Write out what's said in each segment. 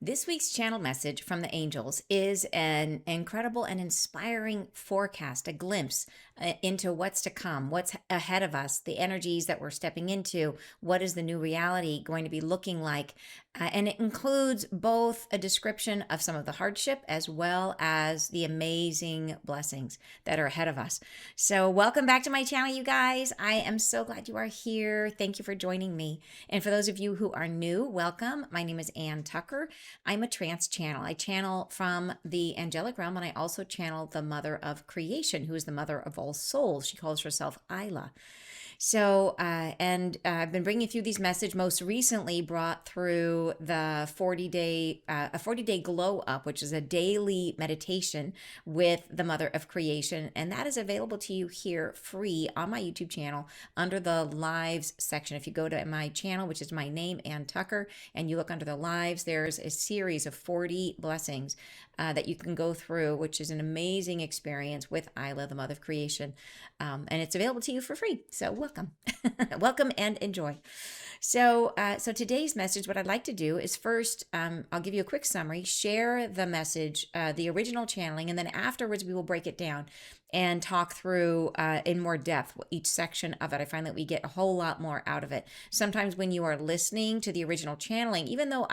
This week's channel message from the angels is an incredible and inspiring forecast, a glimpse into what's to come, what's ahead of us, the energies that we're stepping into, what is the new reality going to be looking like. And it includes both a description of some of the hardship as well as the amazing blessings that are ahead of us. So, welcome back to my channel, you guys. I am so glad you are here. Thank you for joining me. And for those of you who are new, welcome. My name is Ann Tucker. I'm a trance channel. I channel from the angelic realm, and I also channel the mother of creation, who is the mother of all souls. She calls herself Isla. So, I've been bringing through these messages. Most recently, brought through the 40-day glow up, which is a daily meditation with the Mother of Creation, and that is available to you here free on my YouTube channel under the lives section. If you go to my channel, which is my name, Ann Tucker, and you look under the lives, there's a series of 40 blessings that you can go through, which is an amazing experience with Isla, the Mother of Creation, and it's available to you for free. So welcome, welcome, and enjoy. So today's message, what I'd like to do is first, I'll give you a quick summary, share the message, the original channeling, and then afterwards we will break it down and talk through in more depth each section of it. I find that we get a whole lot more out of it. Sometimes when you are listening to the original channeling, even though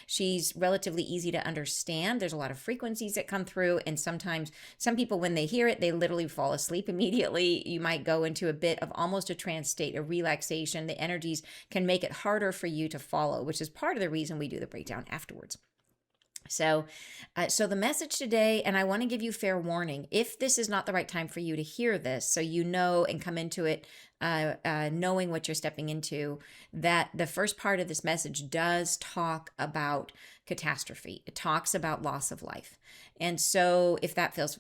she's relatively easy to understand, there's a lot of frequencies that come through, and sometimes some people, when they hear it, they literally fall asleep immediately. You might go into a bit of almost a trance state, a relaxation. The energies can make it harder for you to follow, which is part of the reason we do the breakdown afterwards. So the message today, and I want to give you fair warning, if this is not the right time for you to hear this, so you know and come into it knowing what you're stepping into, that the first part of this message does talk about catastrophe. It talks about loss of life. And so if that feels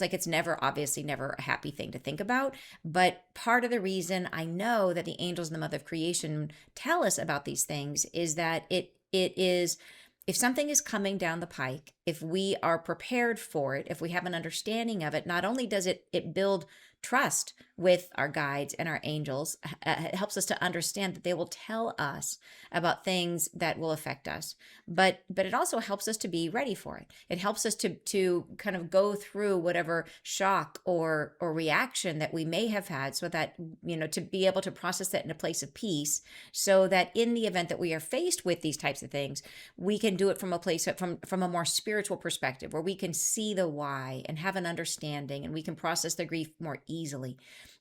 like it's obviously never a happy thing to think about, but part of the reason I know that the angels and the Mother of Creation tell us about these things is that it is, if something is coming down the pike, if we are prepared for it, if we have an understanding of it, not only does it build trust with our guides and our angels, it helps us to understand that they will tell us about things that will affect us, but it also helps us to be ready for it. It helps us to kind of go through whatever shock or reaction that we may have had, so that, to be able to process that in a place of peace, so that in the event that we are faced with these types of things, we can do it from a place from a more spiritual perspective, where we can see the why and have an understanding, and we can process the grief more easily.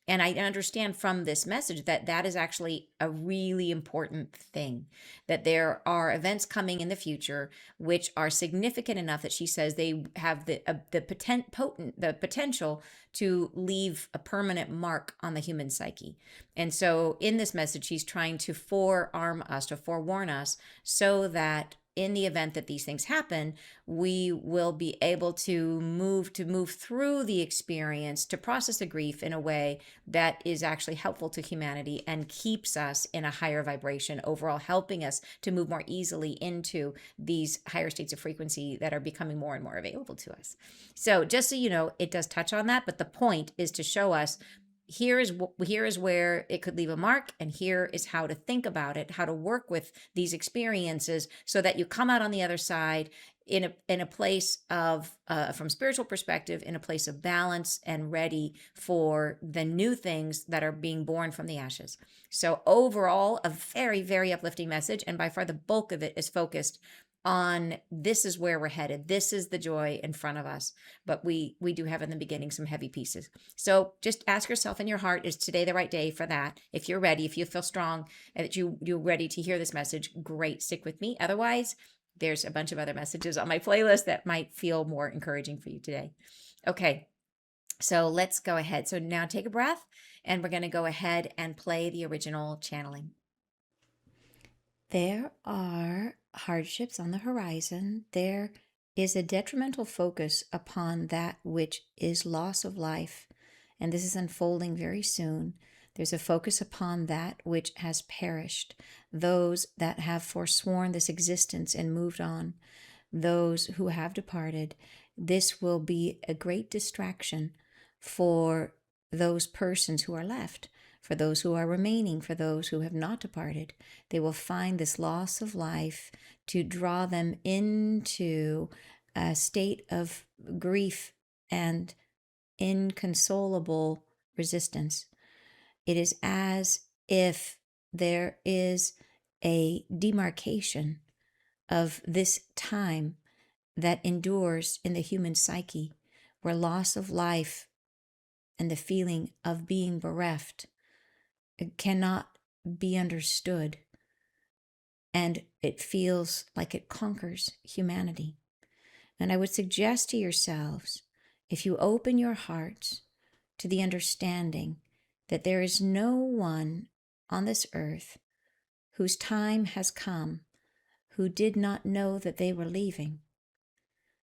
And I understand from this message that is actually a really important thing, that there are events coming in the future which are significant enough that she says they have the potential to leave a permanent mark on the human psyche. And so in this message, she's trying to forewarn us, so that in the event that these things happen, we will be able to move through the experience, to process the grief in a way that is actually helpful to humanity and keeps us in a higher vibration overall, helping us to move more easily into these higher states of frequency that are becoming more and more available to us. So just so you know, it does touch on that, but the point is to show us, here is where it could leave a mark, and here is how to think about it, how to work with these experiences, so that you come out on the other side in a place of, from spiritual perspective, in a place of balance and ready for the new things that are being born from the ashes. So overall, a very, very uplifting message, and by far the bulk of it is focused on, this is where we're headed. This is the joy in front of us. But we do have in the beginning some heavy pieces. So just ask yourself in your heart, is today the right day for that? If you're ready, if you feel strong and that you're ready to hear this message, great, stick with me. Otherwise, there's a bunch of other messages on my playlist that might feel more encouraging for you today. Okay, so let's go ahead. So now take a breath, and we're going to go ahead and play the original channeling. There are hardships on the horizon. There is a detrimental focus upon that which is loss of life, and this is unfolding very soon. There's a focus upon that which has perished, those that have forsworn this existence and moved on, those who have departed. This will be a great distraction for those persons who are left, For those who are remaining, for those who have not departed, they will find this loss of life to draw them into a state of grief and inconsolable resistance. It is as if there is a demarcation of this time that endures in the human psyche, where loss of life and the feeling of being bereft cannot be understood, and it feels like it conquers humanity. And I would suggest to yourselves, if you open your hearts to the understanding that there is no one on this earth whose time has come who did not know that they were leaving.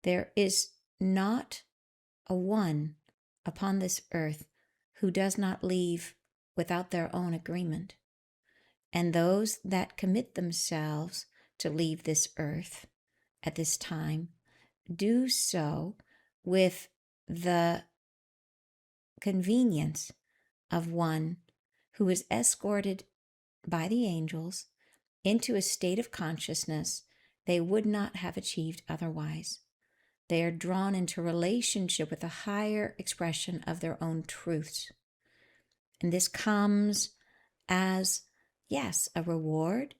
There is not a one upon this earth who does not leave without their own agreement. And those that commit themselves to leave this earth at this time do so with the convenience of one who is escorted by the angels into a state of consciousness they would not have achieved otherwise. They are drawn into relationship with a higher expression of their own truths. And this comes as, yes, a reward,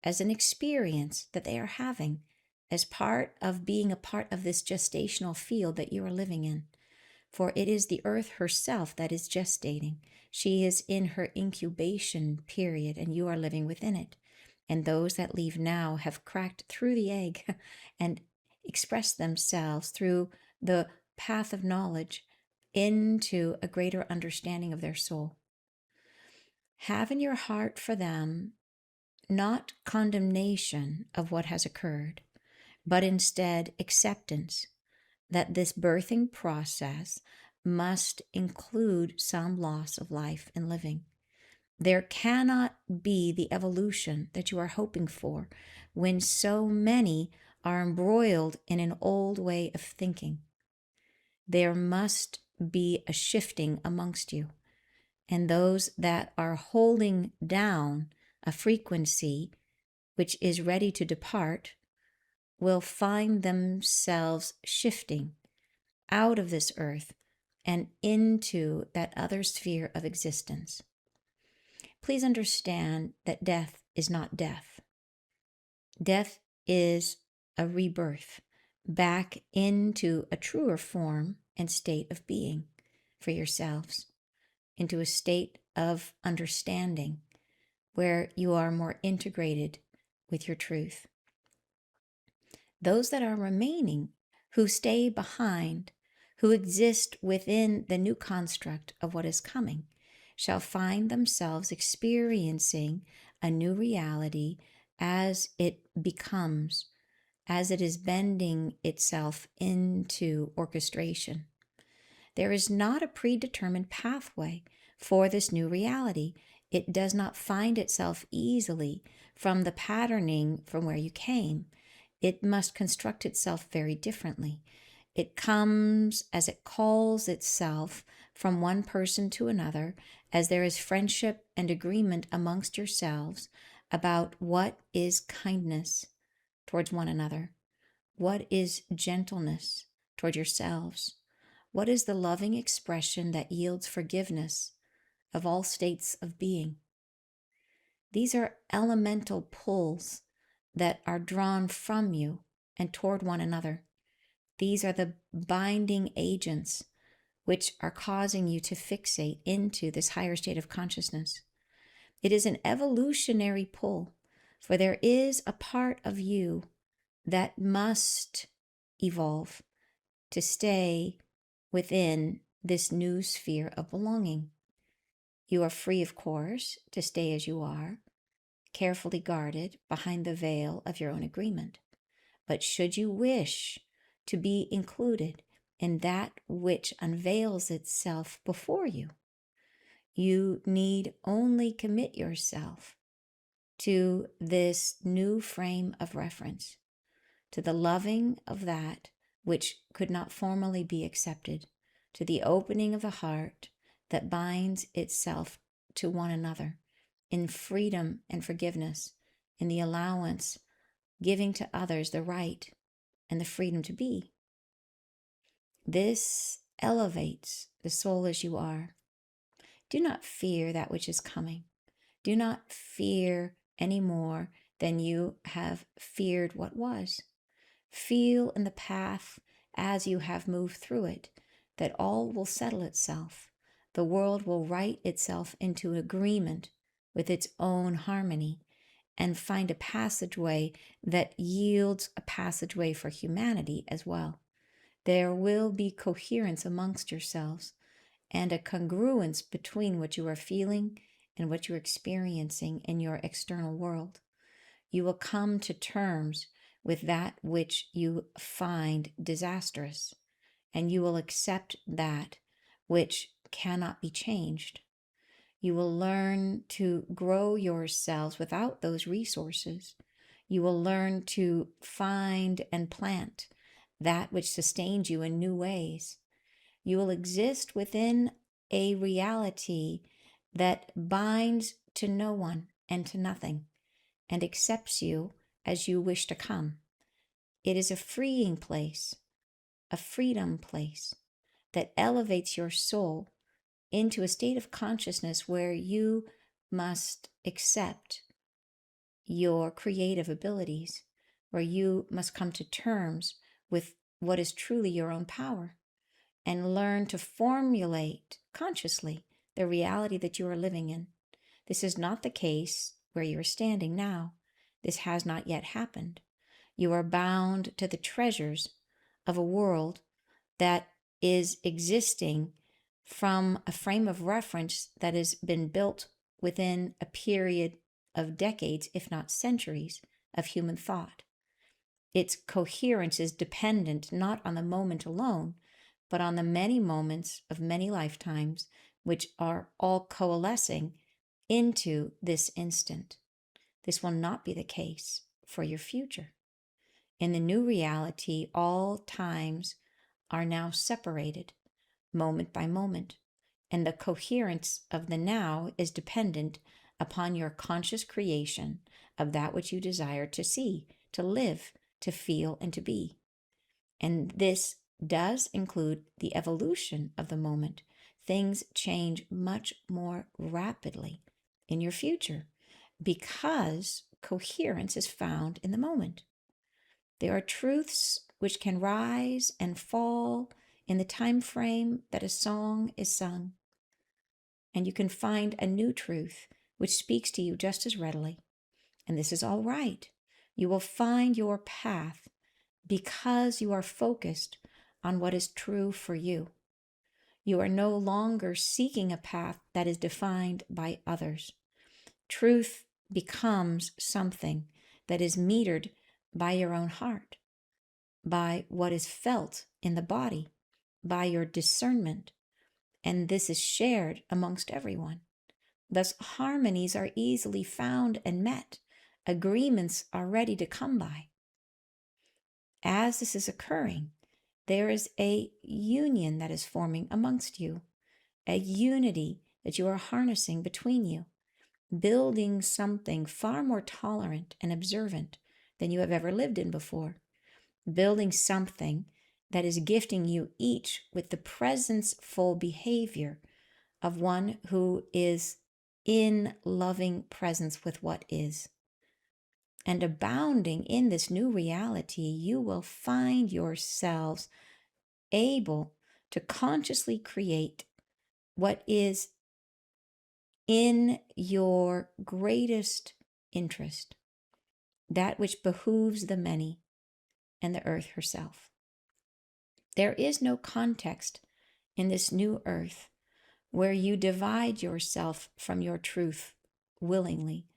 as an experience that they are having as part of being a part of this gestational field that you are living in. For it is the earth herself that is gestating. She is in her incubation period, and you are living within it. And those that leave now have cracked through the egg and expressed themselves through the path of knowledge into a greater understanding of their soul. Have in your heart for them not condemnation of what has occurred, but instead acceptance that this birthing process must include some loss of life and living. There cannot be the evolution that you are hoping for when so many are embroiled in an old way of thinking. There must be a shifting amongst you, and those that are holding down a frequency which is ready to depart will find themselves shifting out of this earth and into that other sphere of existence. Please understand that death is not death. Death is a rebirth back into a truer form and state of being for yourselves, into a state of understanding where you are more integrated with your truth. Those that are remaining, who stay behind, who exist within the new construct of what is coming, shall find themselves experiencing a new reality as it becomes, as it is bending itself into orchestration. There is not a predetermined pathway for this new reality. It does not find itself easily from the patterning from where you came. It must construct itself very differently. It comes as it calls itself from one person to another, as there is friendship and agreement amongst yourselves about what is kindness towards one another, what is gentleness toward yourselves, what is the loving expression that yields forgiveness of all states of being. These are elemental pulls that are drawn from you and toward one another. These are the binding agents which are causing you to fixate into this higher state of consciousness. It is an evolutionary pull, for there is a part of you that must evolve to stay within this new sphere of belonging. You are free, of course, to stay as you are, carefully guarded behind the veil of your own agreement. But should you wish to be included in that which unveils itself before you, you need only commit yourself to this new frame of reference, to the loving of that which could not formally be accepted, to the opening of the heart that binds itself to one another in freedom and forgiveness, in the allowance, giving to others the right and the freedom to be. This elevates the soul as you are. Do not fear that which is coming. Do not fear any more than you have feared what was. Feel in the path as you have moved through it that all will settle itself. The world will write itself into agreement with its own harmony and find a passageway that yields a passageway for humanity as well. There will be coherence amongst yourselves and a congruence between what you are feeling and what you're experiencing in your external world. You will come to terms with that which you find disastrous, and you will accept that which cannot be changed. You will learn to grow yourselves without those resources. You will learn to find and plant that which sustains you in new ways. You will exist within a reality that binds to no one and to nothing and accepts you as you wish to come. It is a freeing place, a freedom place that elevates your soul into a state of consciousness where you must accept your creative abilities, where you must come to terms with what is truly your own power and learn to formulate consciously the reality that you are living in. This is not the case where you are standing now. This has not yet happened. You are bound to the treasures of a world that is existing from a frame of reference that has been built within a period of decades, if not centuries, of human thought. Its coherence is dependent not on the moment alone, but on the many moments of many lifetimes, which are all coalescing into this instant. This will not be the case for your future. In the new reality, all times are now separated, moment by moment, and the coherence of the now is dependent upon your conscious creation of that which you desire to see, to live, to feel, and to be. And this does include the evolution of the moment. Things change much more rapidly in your future because coherence is found in the moment. There are truths which can rise and fall in the time frame that a song is sung. And you can find a new truth which speaks to you just as readily. And this is all right. You will find your path because you are focused on what is true for you. You are no longer seeking a path that is defined by others. Truth becomes something that is metered by your own heart, by what is felt in the body, by your discernment, and this is shared amongst everyone. Thus, harmonies are easily found and met. Agreements are ready to come by. As this is occurring, there is a union that is forming amongst you, a unity that you are harnessing between you, building something far more tolerant and observant than you have ever lived in before, building something that is gifting you each with the presence-full behavior of one who is in loving presence with what is. And abounding in this new reality, you will find yourselves able to consciously create what is in your greatest interest, that which behooves the many and the earth herself. There is no context in this new earth where you divide yourself from your truth willingly,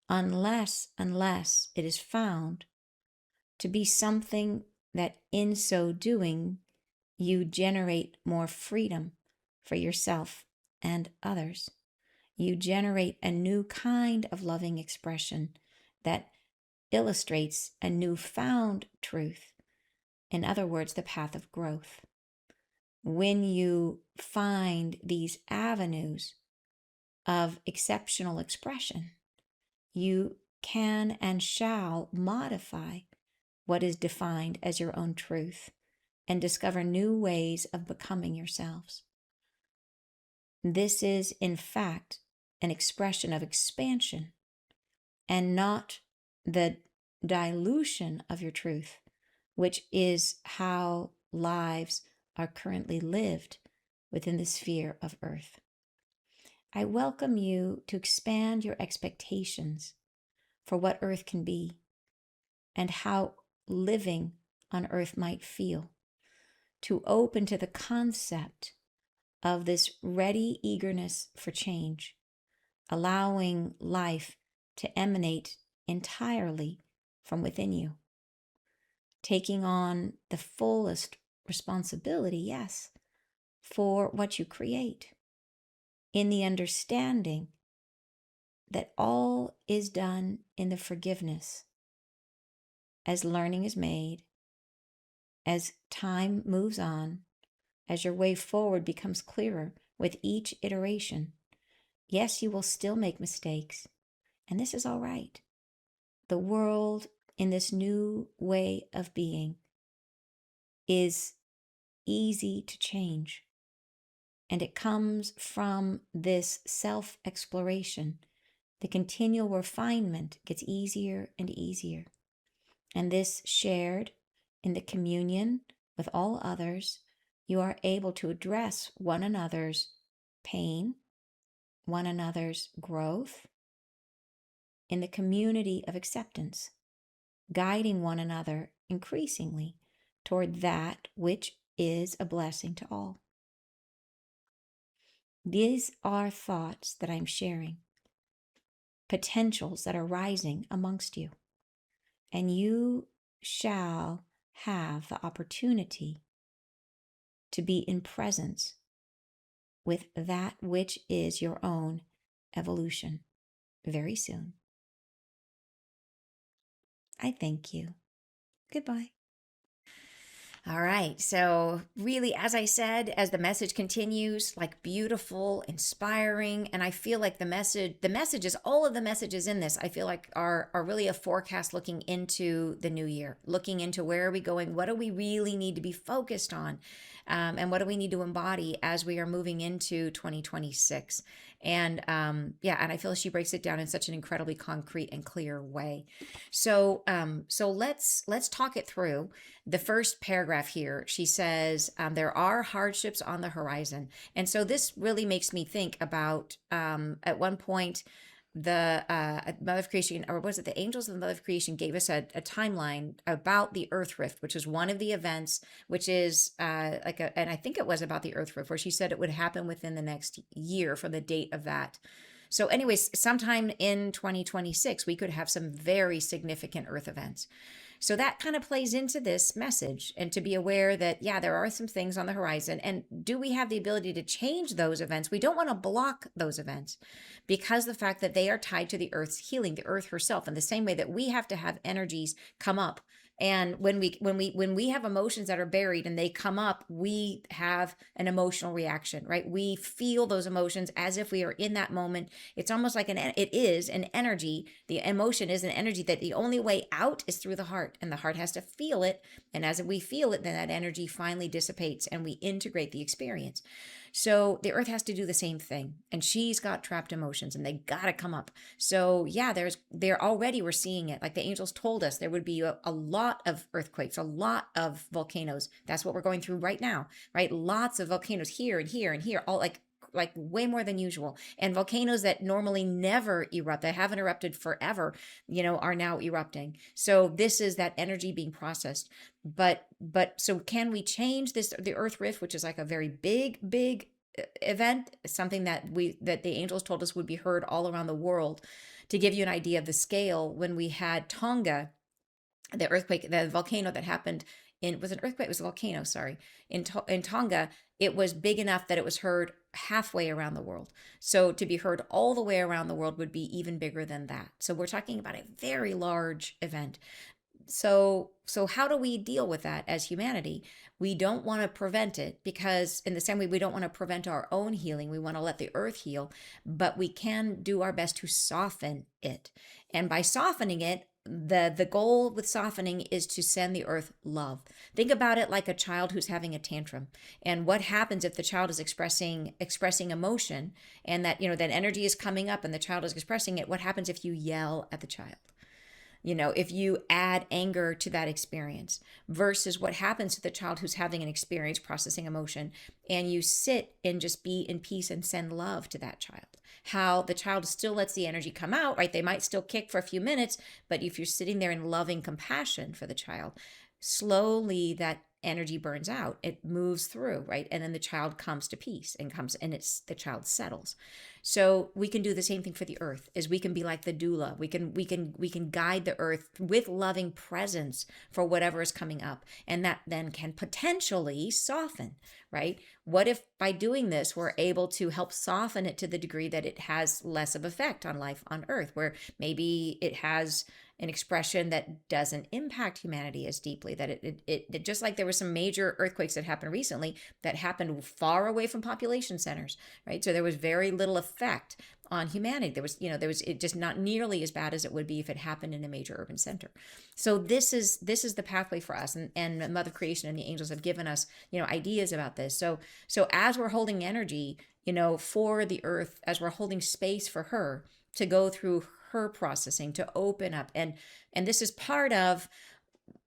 unless it is found to be something that in so doing you generate more freedom for yourself and others. You generate a new kind of loving expression that illustrates a newfound truth. In other words, the path of growth. When you find these avenues of exceptional expression. You can and shall modify what is defined as your own truth and discover new ways of becoming yourselves. This is, in fact, an expression of expansion and not the dilution of your truth, which is how lives are currently lived within the sphere of earth. I welcome you to expand your expectations for what earth can be and how living on earth might feel, to open to the concept of this ready eagerness for change, allowing life to emanate entirely from within you, taking on the fullest responsibility, yes, for what you create, in the understanding that all is done in the forgiveness as learning is made, as time moves on, as your way forward becomes clearer with each iteration. Yes, you will still make mistakes, and this is all right. The world in this new way of being is easy to change, and it comes from this self-exploration. The continual refinement gets easier and easier, and this shared in the communion with all others, you are able to address one another's pain, one another's growth, in the community of acceptance, guiding one another increasingly toward that which is a blessing to all. These are thoughts that I'm sharing, potentials that are rising amongst you, and you shall have the opportunity to be in presence with that which is your own evolution very soon. I thank you. Goodbye. All right. So, really, as I said, as the message continues, like beautiful, inspiring, and I feel like the messages, all of the messages in this, I feel like are really a forecast looking into the new year, looking into where are we going, what do we really need to be focused on, and what do we need to embody as we are moving into 2026. And yeah, and I feel she breaks it down in such an incredibly concrete and clear way. So, let's talk it through. The first paragraph here, she says, there are hardships on the horizon. And so this really makes me think about at one point, the Mother of Creation, or was it the angels of the Mother of Creation, gave us a timeline about the Earth Rift, which is one of the events, which is and I think it was about the Earth Rift, where she said it would happen within the next year from the date of that. So, anyways, sometime in 2026, we could have some very significant Earth events. So that kind of plays into this message, and to be aware that, yeah, there are some things on the horizon. And do we have the ability to change those events? We don't want to block those events because the fact that they are tied to the earth's healing, the earth herself, in the same way that we have to have energies come up. And when we have emotions that are buried and they come up, we have an emotional reaction, right? We feel those emotions as if we are in that moment. It's almost like it is an energy. The emotion is an energy that the only way out is through the heart, and the heart has to feel it. And as we feel it, then that energy finally dissipates and we integrate the experience. So the earth has to do the same thing, and she's got trapped emotions and they got to come up. So yeah, we're seeing it. Like the angels told us, there would be a lot of earthquakes, a lot of volcanoes. That's what we're going through right now, right? Lots of volcanoes here and here and here, all like way more than usual. And volcanoes that normally never erupt, that haven't erupted forever, are now erupting. So this is that energy being processed. But so can we change the Earth Rift, which is like a very big event, something that the angels told us would be heard all around the world. To give you an idea of the scale, when we had Tonga, the earthquake, the volcano that happened was an earthquake, it was a volcano, sorry, in Tonga, it was big enough that it was heard halfway around the world. So to be heard all the way around the world would be even bigger than that. So we're talking about a very large event. So how do we deal with that as humanity? We don't want to prevent it, because in the same way we don't want to prevent our own healing, we want to let the earth heal, but we can do our best to soften it. And by softening it, the goal with softening is to send the earth love. Think about it like a child who's having a tantrum. And what happens if the child is expressing emotion, and that, that energy is coming up and the child is expressing it? What happens if you yell at the child? If you add anger to that experience, versus what happens to the child who's having an experience processing emotion, and you sit and just be in peace and send love to that child. How the child still lets the energy come out, right? They might still kick for a few minutes, but if you're sitting there in loving compassion for the child, slowly that energy burns out, it moves through, right? And then the child comes to peace and it's the child settles. So we can do the same thing for the earth, is we can be like the doula. We can guide the earth with loving presence for whatever is coming up, and that then can potentially soften, right? What if by doing this we're able to help soften it to the degree that it has less of effect on life on earth, where maybe it has an expression that doesn't impact humanity as deeply, that it just like there were some major earthquakes that happened recently that happened far away from population centers, right? So there was very little effect on humanity. There was it just not nearly as bad as it would be if it happened in a major urban center. So this is the pathway for us, and Mother Creation and the angels have given us, ideas about this. So as we're holding energy, for the earth, as we're holding space for her to go through her processing, to open up, and this is part of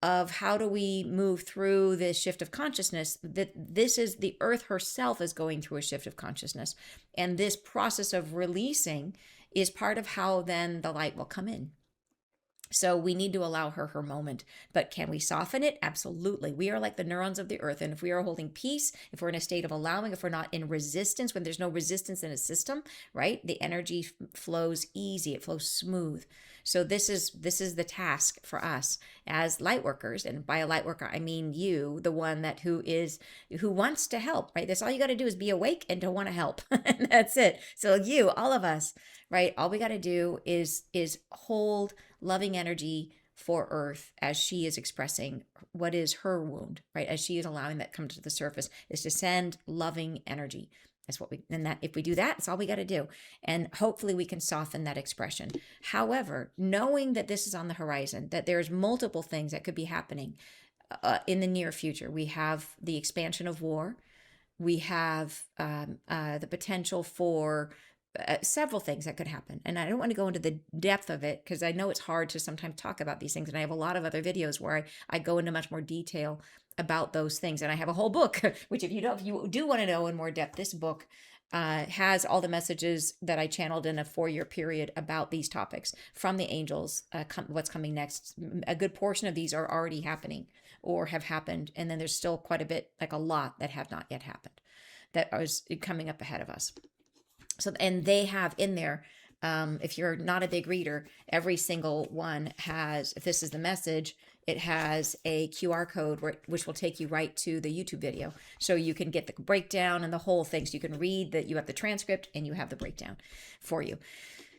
how do we move through this shift of consciousness, that this is the earth herself is going through a shift of consciousness, and this process of releasing is part of how then the light will come in. So we need to allow her moment. But can we soften it? Absolutely. We are like the neurons of the earth. And if we are holding peace, if we're in a state of allowing, if we're not in resistance, when there's no resistance in a system, right? The energy flows easy, it flows smooth. So this is the task for us as light workers. And by a light worker, I mean you, the one who wants to help, right? That's all you got to do, is be awake and to want to help. And that's it. So you, all of us, right? All we got to do is hold loving energy for earth as she is expressing what is her wound, right? As she is allowing that come to the surface, is to send loving energy. That's what and that if we do that, it's all we got to do. And hopefully we can soften that expression. However, knowing that this is on the horizon, that there's multiple things that could be happening in the near future. We have the expansion of war. We have the potential for several things that could happen. And I don't want to go into the depth of it, because I know it's hard to sometimes talk about these things. And I have a lot of other videos where I go into much more detail about those things. And I have a whole book, which if you do want to know in more depth, this book has all the messages that I channeled in a 4-year period about these topics from the angels, what's coming next. A good portion of these are already happening or have happened. And then there's still quite a bit, like a lot that have not yet happened, that is coming up ahead of us. So, and they have in there, if you're not a big reader, every single one has, if this is the message, it has a QR code which will take you right to the YouTube video. So you can get the breakdown and the whole thing. So you can read that, you have the transcript and you have the breakdown for you.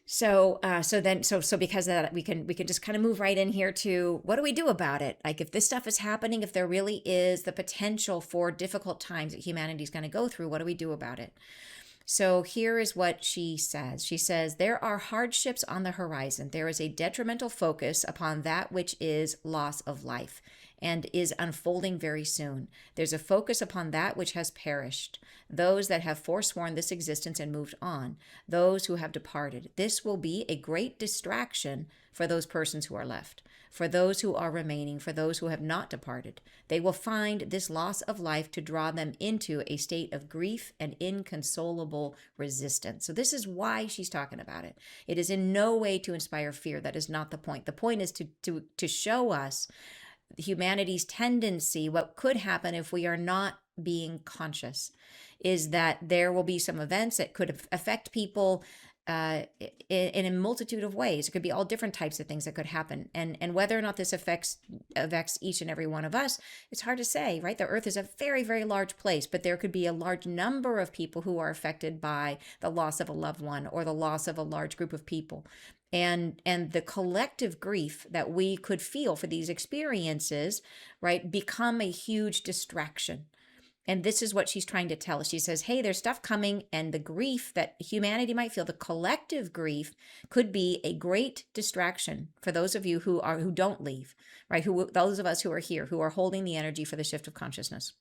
So because of that, we can just kind of move right in here to what do we do about it? Like, if this stuff is happening, if there really is the potential for difficult times that humanity is going to go through, what do we do about it? So here is what she says. She says, there are hardships on the horizon. There is a detrimental focus upon that which is loss of life and is unfolding very soon. There's a focus upon that which has perished, those that have forsworn this existence and moved on, those who have departed. This will be a great distraction for those persons who are left, for those who are remaining, for those who have not departed. They will find this loss of life to draw them into a state of grief and inconsolable resistance. So this is why she's talking about it. It is in no way to inspire fear. That is not the point. The point is to show us humanity's tendency, what could happen if we are not being conscious, is that there will be some events that could affect people in a multitude of ways. It could be all different types of things that could happen. And whether or not this affects each and every one of us, it's hard to say, right? The earth is a very, very large place, but there could be a large number of people who are affected by the loss of a loved one or the loss of a large group of people. and the collective grief that we could feel for these experiences, right, become a huge distraction. And this is what she's trying to tell us. She says, hey, there's stuff coming, and the grief that humanity might feel, the collective grief, could be a great distraction for those of you who don't leave, right? Those of us who are here, who are holding the energy for the shift of consciousness.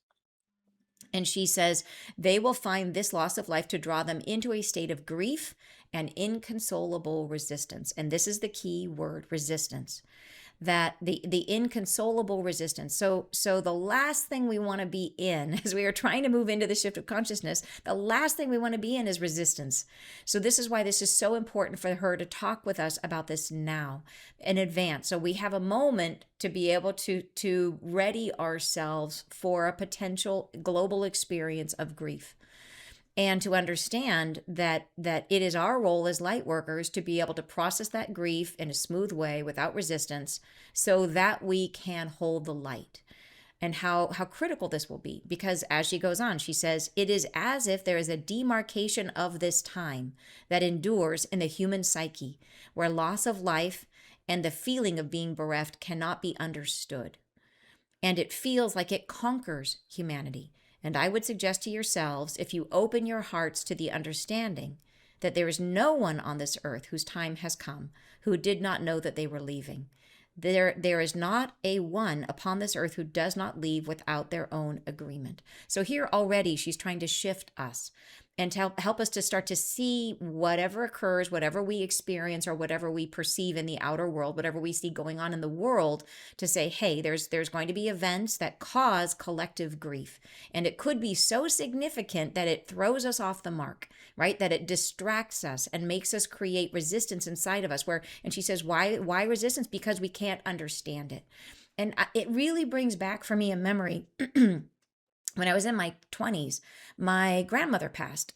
And she says, they will find this loss of life to draw them into a state of grief and inconsolable resistance. And this is the key word, resistance. That the inconsolable resistance. So the last thing we want to be in as we are trying to move into the shift of consciousness, the last thing we want to be in is resistance. So this is why this is so important for her to talk with us about this now in advance. So we have a moment to be able to ready ourselves for a potential global experience of grief. And to understand that it is our role as light workers to be able to process that grief in a smooth way without resistance so that we can hold the light. And how critical this will be, because as she goes on, she says, it is as if there is a demarcation of this time that endures in the human psyche, where loss of life and the feeling of being bereft cannot be understood. And it feels like it conquers humanity. And I would suggest to yourselves, if you open your hearts to the understanding that there is no one on this earth whose time has come who did not know that they were leaving. There is not a one upon this earth who does not leave without their own agreement. So here already she's trying to shift us and to help us to start to see whatever occurs, whatever we experience, or whatever we perceive in the outer world, whatever we see going on in the world, to say, hey, there's going to be events that cause collective grief. And it could be so significant that it throws us off the mark, right? That it distracts us and makes us create resistance inside of us. And she says, why resistance? Because we can't understand it. And it really brings back for me a memory. When I was in my 20s, my grandmother passed.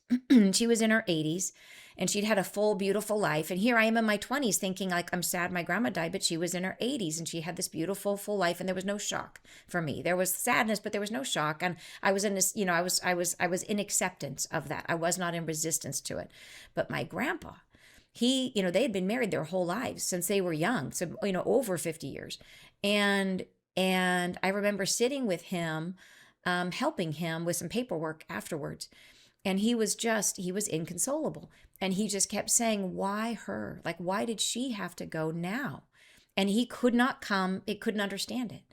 She was in her 80s and she'd had a full, beautiful life. And here I am in my 20s thinking like, I'm sad my grandma died, but she was in her 80s and she had this beautiful, full life. And there was no shock for me. There was sadness, but there was no shock. And I was in this, I was in acceptance of that. I was not in resistance to it. But my grandpa, they had been married their whole lives since they were young. So, over 50 years. And I remember sitting with him, helping him with some paperwork afterwards. And he was inconsolable. And he just kept saying, why her? Like, why did she have to go now? And he could not come. It couldn't understand it.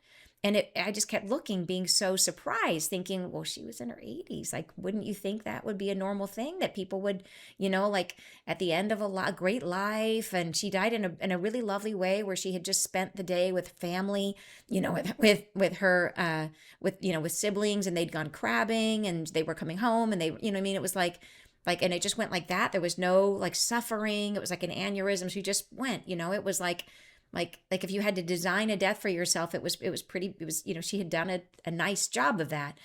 And I just kept looking, being so surprised, thinking, well, she was in her 80s. Like, wouldn't you think that would be a normal thing that people would, like at the end of a great life? And she died in a really lovely way where she had just spent the day with family, with her, with siblings, and they'd gone crabbing and they were coming home and they, it was like, and it just went like that. There was no like suffering. It was like an aneurysm. She just went, it was like if you had to design a death for yourself, she had done a nice job of that.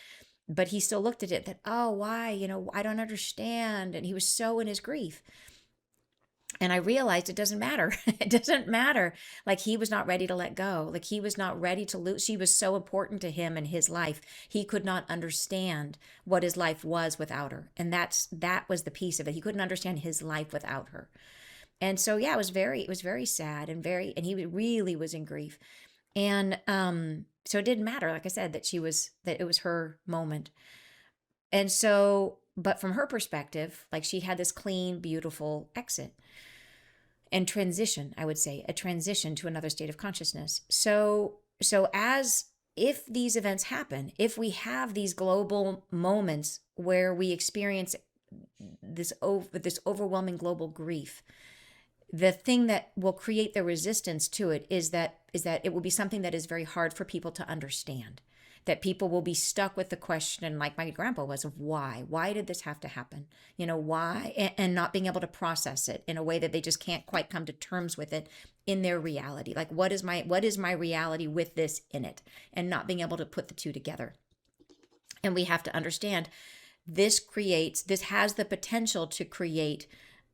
But he still looked at it that, oh, why, I don't understand. And he was so in his grief. And I realized it doesn't matter. It doesn't matter. Like, he was not ready to let go. Like, he was not ready to lose. She was so important to him in his life. He could not understand what his life was without her. And that was the piece of it. He couldn't understand his life without her. And so, yeah, it was very sad and he really was in grief. And so it didn't matter, like I said, that it was her moment. And so, but from her perspective, like, she had this clean, beautiful exit and transition, I would say, a transition to another state of consciousness. So if these events happen, if we have these global moments where we experience this overwhelming global grief, the thing that will create the resistance to it is that it will be something that is very hard for people to understand. That people will be stuck with the question, like my grandpa was, of why? Why did this have to happen? Why? And not being able to process it in a way that they just can't quite come to terms with it in their reality. Like, what is my reality with this in it? And not being able to put the two together. And we have to understand this has the potential to create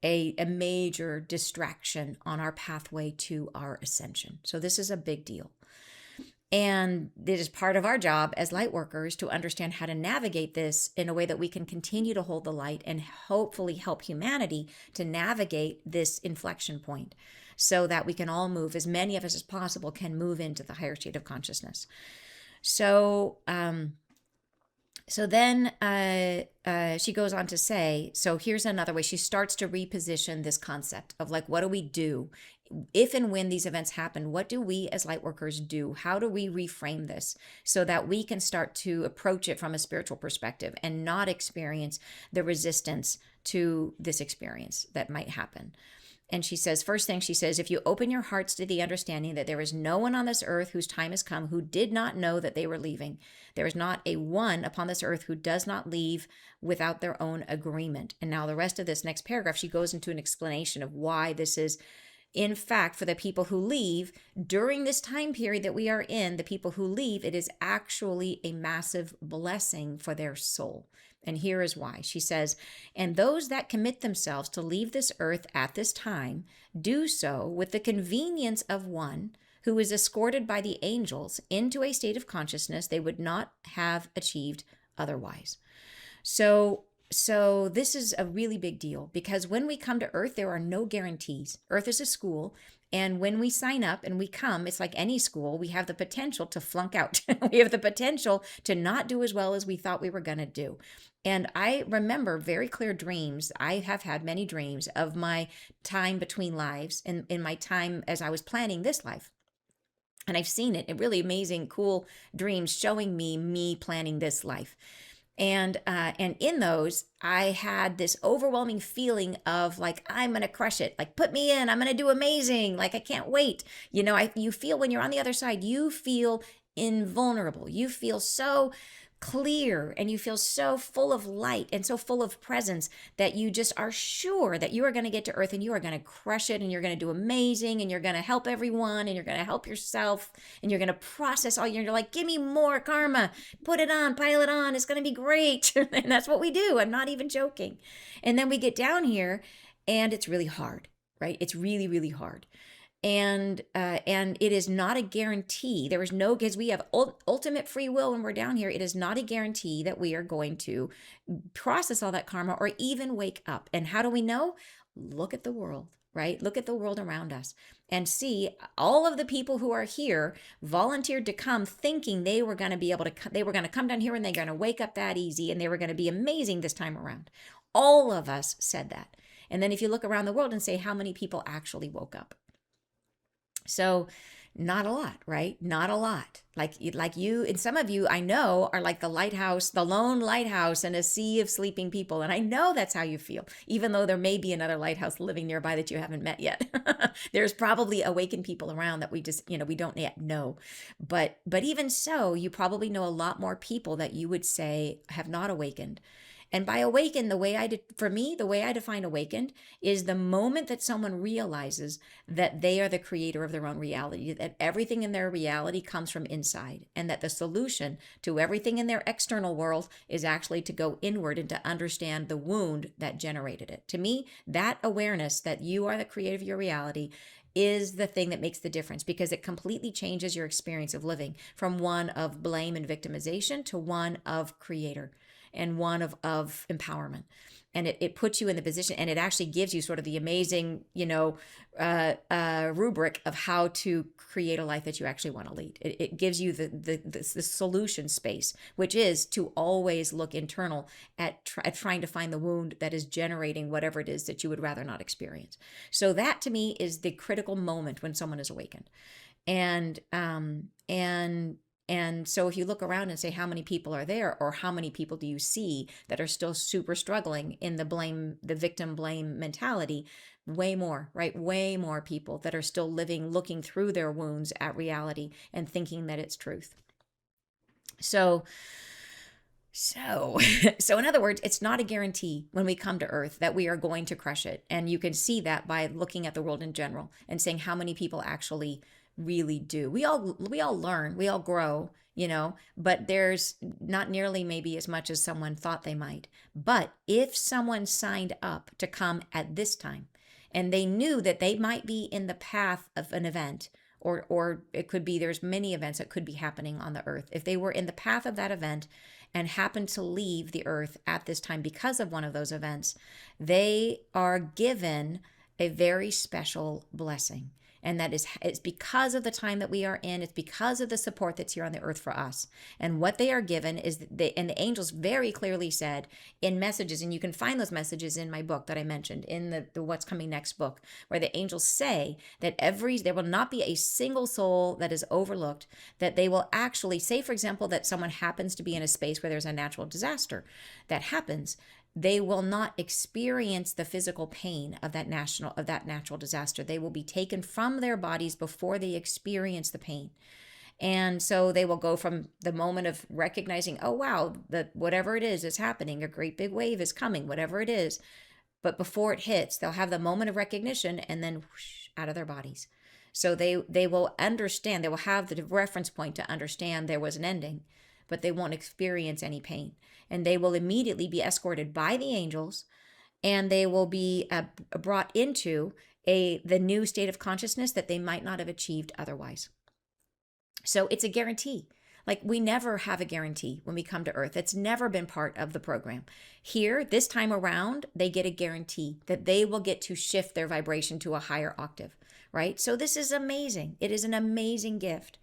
a major distraction on our pathway to our ascension. So this is a big deal. And it is part of our job as light workers to understand how to navigate this in a way that we can continue to hold the light and hopefully help humanity to navigate this inflection point. so that we can all move, as many of us as possible can move into the higher state of consciousness. So, then she goes on to say, so here's another way. She starts to reposition this concept of like, what do we do if and when these events happen? What do we as light workers do? How do we reframe this so that we can start to approach it from a spiritual perspective and not experience the resistance to this experience that might happen? And she says, first thing she says, if you open your hearts to the understanding that there is no one on this earth whose time has come who did not know that they were leaving. There is not a one upon this earth who does not leave without their own agreement. And now the rest of this next paragraph, she goes into an explanation of why this is, in fact, for the people who leave during this time period that we are in, the people who leave, it is actually a massive blessing for their soul. And here is why. She says, and those that commit themselves to leave this earth at this time do so with the convenience of one who is escorted by the angels into a state of consciousness they would not have achieved otherwise. So this is a really big deal, because when we come to Earth, there are no guarantees. Earth is a school. And when we sign up and we come, it's like any school, we have the potential to flunk out. We have the potential to not do as well as we thought we were going to do. And I remember very clear dreams. I have had many dreams of my time between lives and in my time as I was planning this life. And I've seen it in really amazing, cool dreams showing me planning this life. And in those, I had this overwhelming feeling of like, I'm going to crush it. Like, put me in, I'm going to do amazing. Like, I can't wait. You know, you feel when you're on the other side, you feel invulnerable. You feel so clear and you feel so full of light and so full of presence that you just are sure that you are going to get to Earth and you are going to crush it and you're going to do amazing and you're going to help everyone and you're going to help yourself and you're going to process all you're like, give me more karma, put it on, pile it on, it's going to be great. And that's what we do. I'm not even joking. And then we get down here and it's really hard, right? It's really, really hard. And it is not a guarantee. There is no, because we have ultimate free will when we're down here. It is not a guarantee that we are going to process all that karma or even wake up. And how do we know? Look at the world, right? Look at the world around us and see all of the people who are here volunteered to come thinking they were going to be able to, they were going to come down here and they're going to wake up that easy and they were going to be amazing this time around. All of us said that. And then if you look around the world and say how many people actually woke up. So not a lot, right? Not a lot. Like you, and some of you I know are like the lighthouse, the lone lighthouse in a sea of sleeping people. And I know that's how you feel, even though there may be another lighthouse living nearby that you haven't met yet. There's probably awakened people around that we just, we don't yet know. But even so, you probably know a lot more people that you would say have not awakened. And by awaken, the way I define awakened is the moment that someone realizes that they are the creator of their own reality, that everything in their reality comes from inside, and that the solution to everything in their external world is actually to go inward and to understand the wound that generated it. To me, that awareness that you are the creator of your reality is the thing that makes the difference, because it completely changes your experience of living from one of blame and victimization to one of creator and one of empowerment. And it puts you in the position, and it actually gives you sort of the amazing, rubric of how to create a life that you actually want to lead. It gives you the solution space, which is to always look internal at trying to find the wound that is generating whatever it is that you would rather not experience. So that to me is the critical moment when someone is awakened. And so if you look around and say how many people are there, or how many people do you see that are still super struggling in the victim blame mentality, way more, right? Way more people that are still looking through their wounds at reality and thinking that it's truth. So in other words, it's not a guarantee when we come to Earth that we are going to crush it. And you can see that by looking at the world in general and saying how many people actually really do. We all learn, we all grow, but there's not nearly maybe as much as someone thought they might. But if someone signed up to come at this time and they knew that they might be in the path of an event, or it could be, there's many events that could be happening on the Earth. If they were in the path of that event and happened to leave the Earth at this time because of one of those events, they are given a very special blessing. And that is, it's because of the time that we are in. It's because of the support that's here on the earth for us. And what they are given is, and the angels very clearly said in messages, and you can find those messages in my book that I mentioned, in the What's Coming Next book, where the angels say that there will not be a single soul that is overlooked, that they will actually say, for example, that someone happens to be in a space where there's a natural disaster that happens. They will not experience the physical pain of that natural disaster. They will be taken from their bodies before they experience the pain. And so they will go from the moment of recognizing, oh wow, that whatever it is happening, a great big wave is coming, whatever it is. But before it hits, they'll have the moment of recognition and then whoosh, out of their bodies. So they will understand, they will have the reference point to understand there was an ending, but they won't experience any pain. And they will immediately be escorted by the angels, and they will be brought into the new state of consciousness that they might not have achieved otherwise. So it's a guarantee. Like, we never have a guarantee when we come to Earth. It's never been part of the program. Here, this time around, they get a guarantee that they will get to shift their vibration to a higher octave, right? So this is amazing. It is an amazing gift.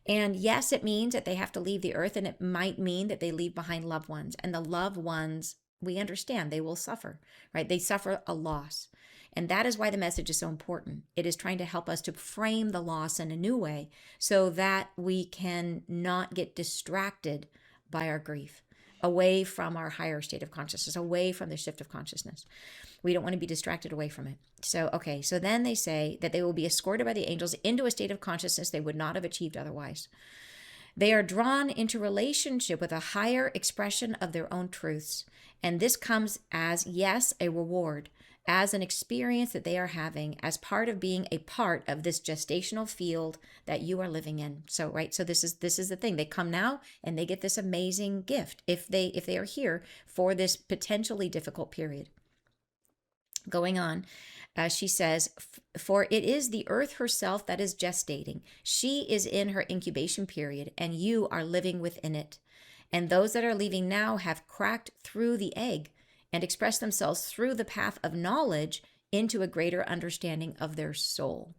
And yes, it means that they have to leave the earth, and it might mean that they leave behind loved ones. And the loved ones, we understand, they will suffer, right? They suffer a loss. And that is why the message is so important. It is trying to help us to frame the loss in a new way so that we can not get distracted by our grief, away from our higher state of consciousness, away from the shift of consciousness. We don't want to be distracted away from it. So then they say that they will be escorted by the angels into a state of consciousness they would not have achieved otherwise. They are drawn into relationship with a higher expression of their own truths. And this comes as, yes, a reward, as an experience that they are having as part of being a part of this gestational field that you are living in. So, right. So this is the thing. They come now and they get this amazing gift if they are here for this potentially difficult period. Going on, she says, for it is the earth herself that is gestating. She is in her incubation period, and you are living within it. And those that are leaving now have cracked through the egg and expressed themselves through the path of knowledge into a greater understanding of their soul.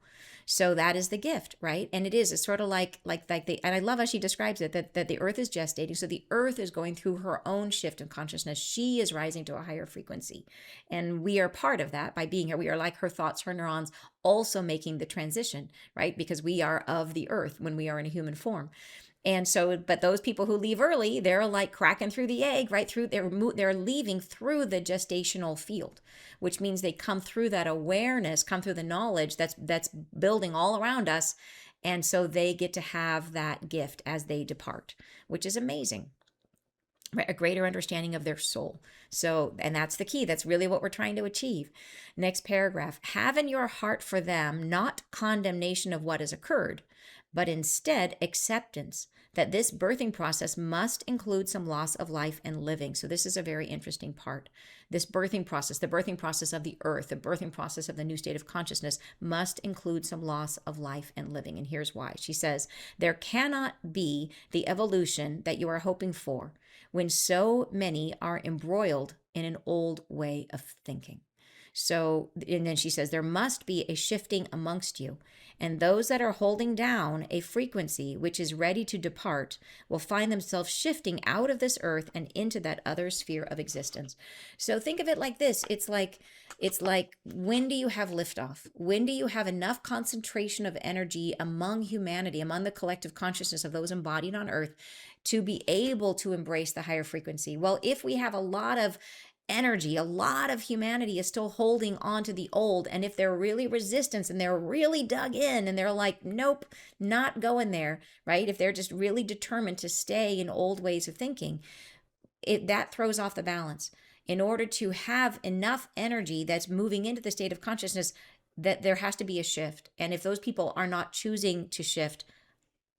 So that is the gift, right? And it's sort of like and I love how she describes it, that the earth is gestating. So the earth is going through her own shift in consciousness. She is rising to a higher frequency. And we are part of that by being here. We are like her thoughts, her neurons, also making the transition, right? Because we are of the earth when we are in a human form. And so, but those people who leave early, they're like cracking through the egg, right through, they're leaving through the gestational field, which means they come through that awareness, come through the knowledge that's building all around us. And so they get to have that gift as they depart, which is amazing. Right? A greater understanding of their soul. So, and that's the key. That's really what we're trying to achieve. Next paragraph. Have in your heart for them not condemnation of what has occurred, but instead acceptance that this birthing process must include some loss of life and living. So this is a very interesting part. This birthing process, the birthing process of the earth, the birthing process of the new state of consciousness must include some loss of life and living. And here's why. She says, there cannot be the evolution that you are hoping for when so many are embroiled in an old way of thinking. So, and then she says, there must be a shifting amongst you. And those that are holding down a frequency which is ready to depart will find themselves shifting out of this earth and into that other sphere of existence. So think of it like this. It's like, when do you have liftoff? When do you have enough concentration of energy among humanity, among the collective consciousness of those embodied on earth, to be able to embrace the higher frequency? Well, if we have a lot of energy, a lot of humanity is still holding on to the old. And if they're really resistant and they're really dug in and they're like, nope, not going there, right? If they're just really determined to stay in old ways of thinking, that throws off the balance. In order to have enough energy that's moving into the state of consciousness, that there has to be a shift. And if those people are not choosing to shift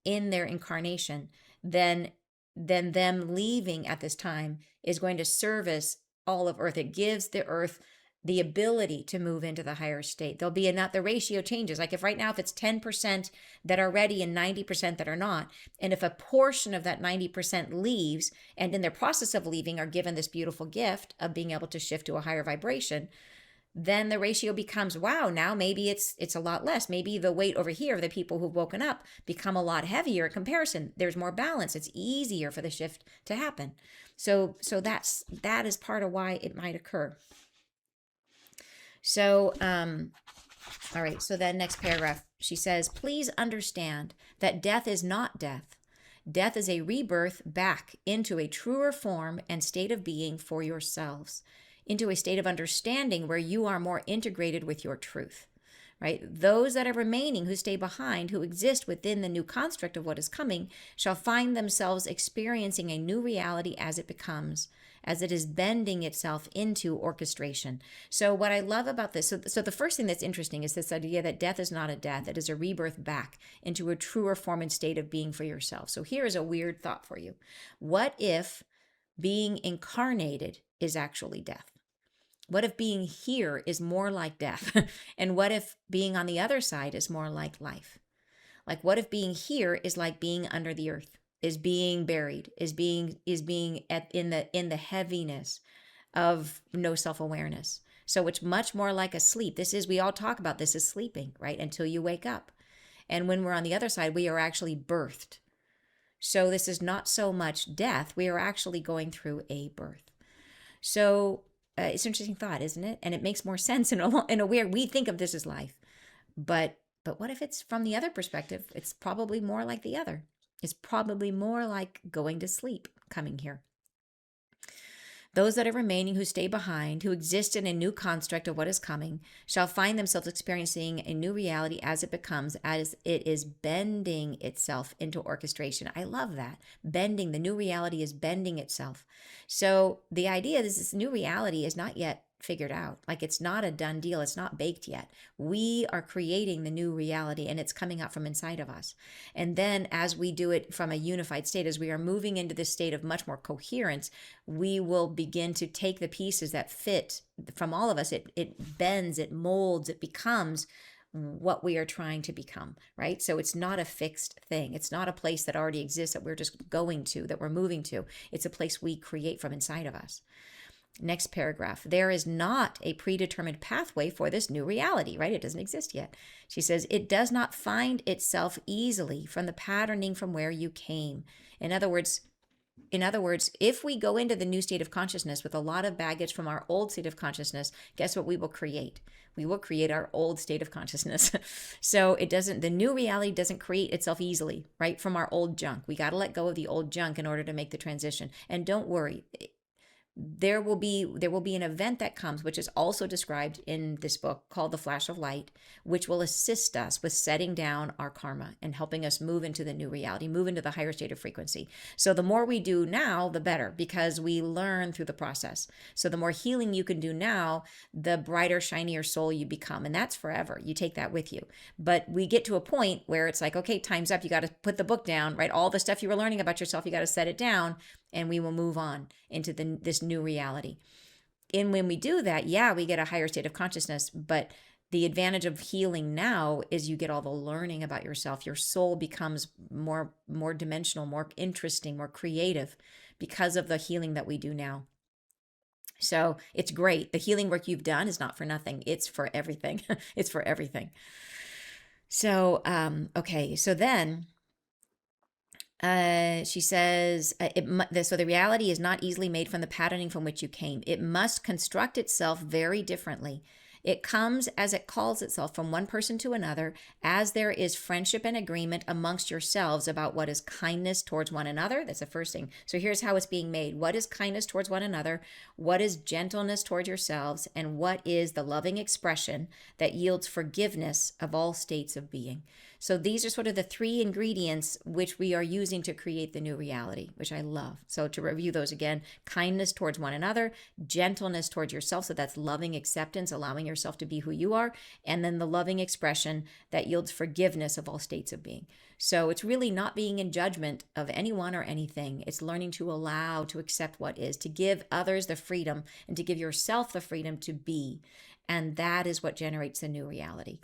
in their incarnation, then them leaving at this time is going to service all of earth. It gives the earth the ability to move into the higher state. There'll be the ratio changes. Like if right now, if it's 10% that are ready and 90% that are not, and if a portion of that 90% leaves and in their process of leaving are given this beautiful gift of being able to shift to a higher vibration, then the ratio becomes, wow, now maybe it's a lot less. Maybe the weight over here of the people who've woken up become a lot heavier in comparison. There's more balance. It's easier for the shift to happen. So that is part of why it might occur. So all right, so then next paragraph, she says, please understand that death is not death. Death is a rebirth back into a truer form and state of being for yourselves, into a state of understanding where you are more integrated with your truth, right? Those that are remaining who stay behind, who exist within the new construct of what is coming, shall find themselves experiencing a new reality as it becomes, as it is bending itself into orchestration. So what I love about this, so the first thing that's interesting is this idea that death is not a death. It is a rebirth back into a truer form and state of being for yourself. So here is a weird thought for you. What if being incarnated is actually death? What if being here is more like death? And what if being on the other side is more like life? Like, what if being here is like being under the earth, is being buried, is being in the heaviness of no self-awareness? So it's much more like a sleep. We all talk about this as sleeping, right? Until you wake up. And when we're on the other side, we are actually birthed. So this is not so much death. We are actually going through a birth. So it's an interesting thought, isn't it? And it makes more sense in a weird, we think of this as life, but what if it's from the other perspective? It's probably more like the other. It's probably more like going to sleep coming here. Those that are remaining who stay behind, who exist in a new construct of what is coming, shall find themselves experiencing a new reality as it becomes, as it is bending itself into orchestration. I love that. Bending, the new reality is bending itself. So the idea is this new reality is not yet figured out. Like, it's not a done deal. It's not baked yet. We are creating the new reality, and it's coming out from inside of us. And then as we do it from a unified state, as we are moving into this state of much more coherence, we will begin to take the pieces that fit from all of us. It bends, it molds, it becomes what we are trying to become, right? So it's not a fixed thing. It's not a place that already exists that we're just going to, that we're moving to. It's a place we create from inside of us. Next paragraph, there is not a predetermined pathway for this new reality, right? It doesn't exist yet. She says, it does not find itself easily from the patterning from where you came. In other words, if we go into the new state of consciousness with a lot of baggage from our old state of consciousness, guess what we will create? We will create our old state of consciousness. So the new reality doesn't create itself easily, right? From our old junk. We got to let go of the old junk in order to make the transition. And don't worry, there will be an event that comes, which is also described in this book, called the Flash of Light, which will assist us with setting down our karma and helping us move into the new reality, move into the higher state of frequency. So the more we do now, the better, because we learn through the process. So the more healing you can do now, the brighter, shinier soul you become. And that's forever. You take that with you. But we get to a point where it's like, okay, time's up. You got to put the book down, right? All the stuff you were learning about yourself, you got to set it down, and we will move on into this new reality. And when we do that, yeah, we get a higher state of consciousness, but the advantage of healing now is you get all the learning about yourself. Your soul becomes more dimensional, more interesting, more creative because of the healing that we do now. So it's great. The healing work you've done is not for nothing. It's for everything. It's for everything. So, okay. So then she says, so the reality is not easily made from the patterning from which you came. It must construct itself very differently. It comes as it calls itself from one person to another, as there is friendship and agreement amongst yourselves about what is kindness towards one another. That's the first thing. So here's how it's being made. What is kindness towards one another? What is gentleness towards yourselves? And what is the loving expression that yields forgiveness of all states of being? So these are sort of the three ingredients which we are using to create the new reality, which I love. So to review those again, kindness towards one another, gentleness towards yourself. So that's loving acceptance, allowing yourself to be who you are. And then the loving expression that yields forgiveness of all states of being. So it's really not being in judgment of anyone or anything. It's learning to allow, to accept what is, to give others the freedom and to give yourself the freedom to be. And that is what generates the new reality.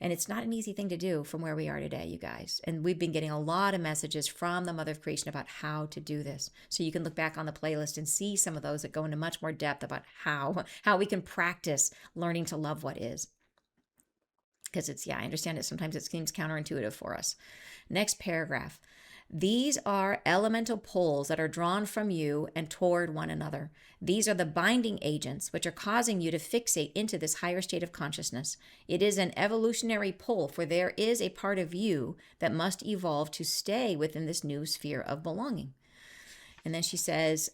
And it's not an easy thing to do from where we are today, you guys. And we've been getting a lot of messages from the Mother of Creation about how to do this. So you can look back on the playlist and see some of those that go into much more depth about how we can practice learning to love what is. Because I understand it. Sometimes it seems counterintuitive for us. Next paragraph. These are elemental poles that are drawn from you and toward one another. These are the binding agents which are causing you to fixate into this higher state of consciousness. It is an evolutionary pull, for there is a part of you that must evolve to stay within this new sphere of belonging. And then she says,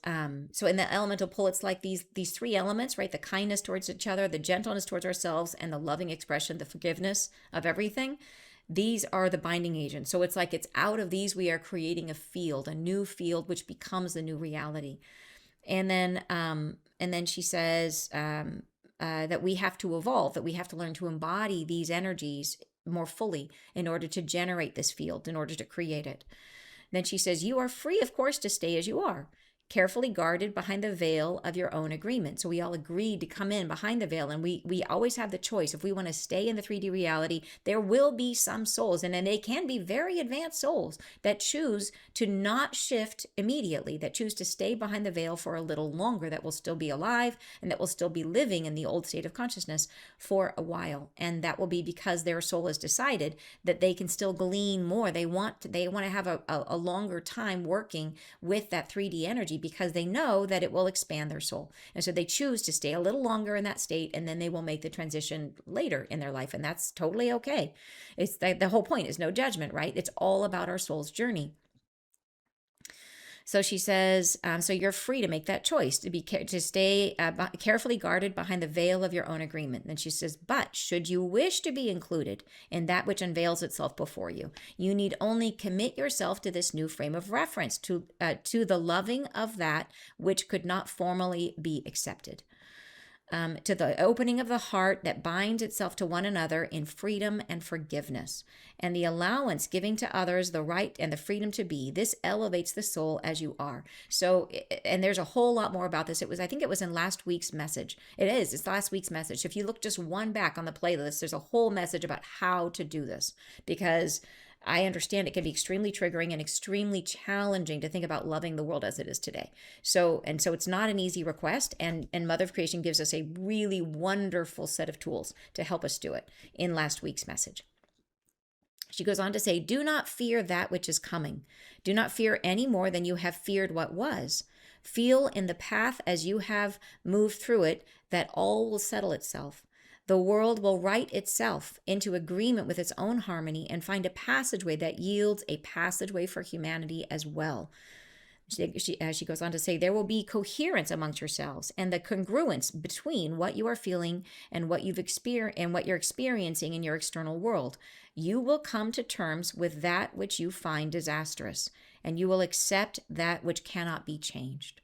so in the elemental pull, it's like these three elements, right? The kindness towards each other, the gentleness towards ourselves, and the loving expression, the forgiveness of everything. These are the binding agents. So it's like it's out of these we are creating a field, a new field, which becomes the new reality. And then she says that we have to evolve, that we have to learn to embody these energies more fully in order to generate this field, in order to create it. Then she says, you are free, of course, to stay as you are, carefully guarded behind the veil of your own agreement. So we all agreed to come in behind the veil, and we always have the choice. If we want to stay in the 3D reality, there will be some souls, and they can be very advanced souls that choose to not shift immediately, that choose to stay behind the veil for a little longer, that will still be alive and that will still be living in the old state of consciousness for a while. And that will be because their soul has decided that they can still glean more. They want to have a longer time working with that 3D energy, because they know that it will expand their soul. And so they choose to stay a little longer in that state, and then they will make the transition later in their life. And that's totally okay. It's the whole point is no judgment, right? It's all about our soul's journey. So she says, so you're free to make that choice, to stay carefully guarded behind the veil of your own agreement. Then she says, but should you wish to be included in that which unveils itself before you, you need only commit yourself to this new frame of reference, to the loving of that which could not formally be accepted. To the opening of the heart that binds itself to one another in freedom and forgiveness, and the allowance giving to others the right and the freedom to be. This elevates the soul as you are. So, and there's a whole lot more about this. I think it was in last week's message. It's last week's message. If you look just one back on the playlist, there's a whole message about how to do this, because I understand it can be extremely triggering and extremely challenging to think about loving the world as it is today. So it's not an easy request, and Mother of Creation gives us a really wonderful set of tools to help us do it in last week's message. She goes on to say, do not fear that which is coming. Do not fear any more than you have feared what was. Feel in the path as you have moved through it that all will settle itself. The world will right itself into agreement with its own harmony and find a passageway that yields a passageway for humanity as well. She goes on to say, there will be coherence amongst yourselves, and the congruence between what you are feeling and what you're experiencing in your external world. You will come to terms with that which you find disastrous, and you will accept that which cannot be changed.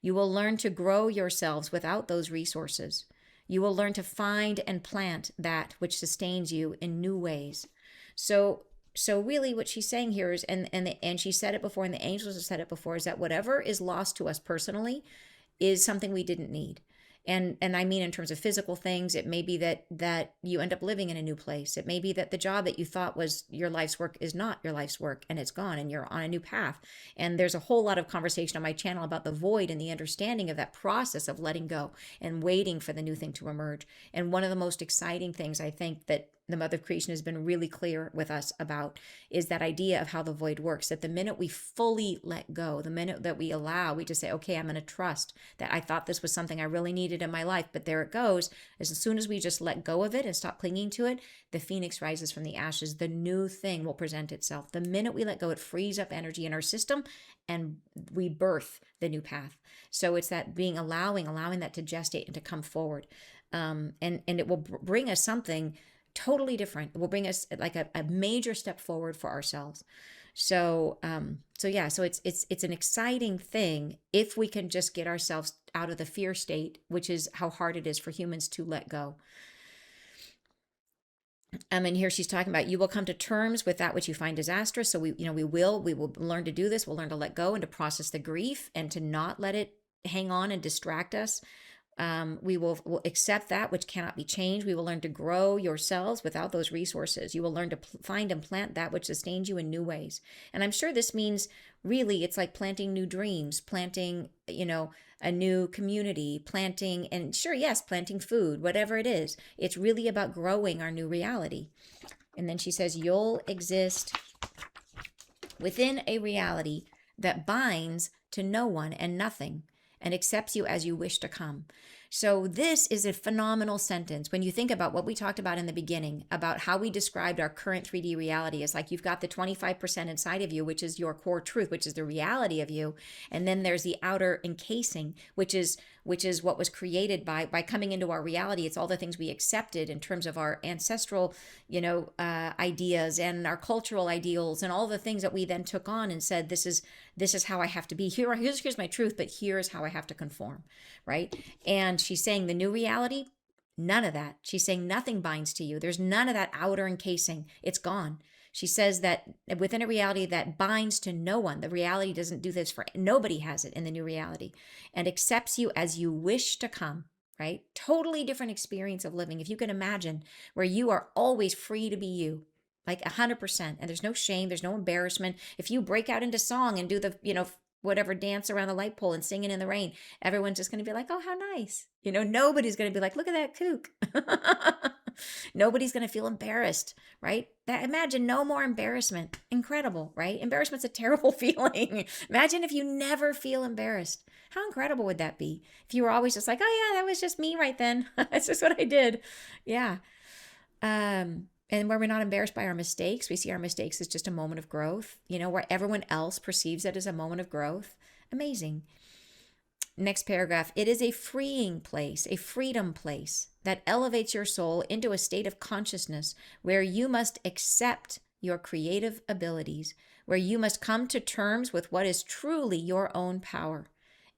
You will learn to grow yourselves without those resources. You will learn to find and plant that which sustains you in new ways. So really what she's saying here is, and she said it before, and the angels have said it before, is that whatever is lost to us personally is something we didn't need. And I mean, in terms of physical things, it may be that you end up living in a new place. It may be that the job that you thought was your life's work is not your life's work, and it's gone, and you're on a new path. And there's a whole lot of conversation on my channel about the void and the understanding of that process of letting go and waiting for the new thing to emerge. And one of the most exciting things I think that the Mother of Creation has been really clear with us about is that idea of how the void works, that the minute we fully let go, the minute that we allow, we just say, okay, I'm going to trust that I thought this was something I really needed in my life, but there it goes. As soon as we just let go of it and stop clinging to it, the phoenix rises from the ashes. The new thing will present itself. The minute we let go, it frees up energy in our system and we birth the new path. So it's that being allowing that to gestate and to come forward. And it will bring us something totally different. It will bring us like a major step forward for ourselves. So it's an exciting thing if we can just get ourselves out of the fear state, which is how hard it is for humans to let go. And here she's talking about, you will come to terms with that which you find disastrous. So we will learn to do this. We'll learn to let go and to process the grief and to not let it hang on and distract us. Will accept that which cannot be changed. We will learn to grow yourselves without those resources. You will learn to find and plant that which sustains you in new ways. And I'm sure this means really it's like planting new dreams, planting, a new community, planting, and sure, yes, planting food, whatever it is. It's really about growing our new reality. And then she says, you'll exist within a reality that binds to no one and nothing and accepts you as you wish to come. So this is a phenomenal sentence. When you think about what we talked about in the beginning, about how we described our current 3D reality, is like you've got the 25% inside of you, which is your core truth, which is the reality of you. And then there's the outer encasing, which is what was created by coming into our reality. It's all the things we accepted in terms of our ancestral, ideas and our cultural ideals and all the things that we then took on and said, this is how I have to be. Here's my truth, but here's how I have to conform, right? And she's saying the new reality, none of that. She's saying nothing binds to you. There's none of that outer encasing. It's gone. She says that within a reality that binds to no one, the reality doesn't do this for nobody, has it in the new reality, and accepts you as you wish to come, right? Totally different experience of living. If you can imagine, where you are always free to be you, like 100%, and there's no shame, there's no embarrassment. If you break out into song and do the, whatever dance around the light pole and singing in the rain, everyone's just going to be like, oh, how nice. Nobody's going to be like, look at that kook. Nobody's going to feel embarrassed, right? Imagine no more embarrassment. Incredible, right? Embarrassment's a terrible feeling. Imagine if you never feel embarrassed. How incredible would that be? If you were always just like, oh yeah, that was just me right then. That's just what I did. Yeah. And where we're not embarrassed by our mistakes, we see our mistakes as just a moment of growth, where everyone else perceives it as a moment of growth. Amazing. Next paragraph, it is a freeing place, a freedom place that elevates your soul into a state of consciousness where you must accept your creative abilities, where you must come to terms with what is truly your own power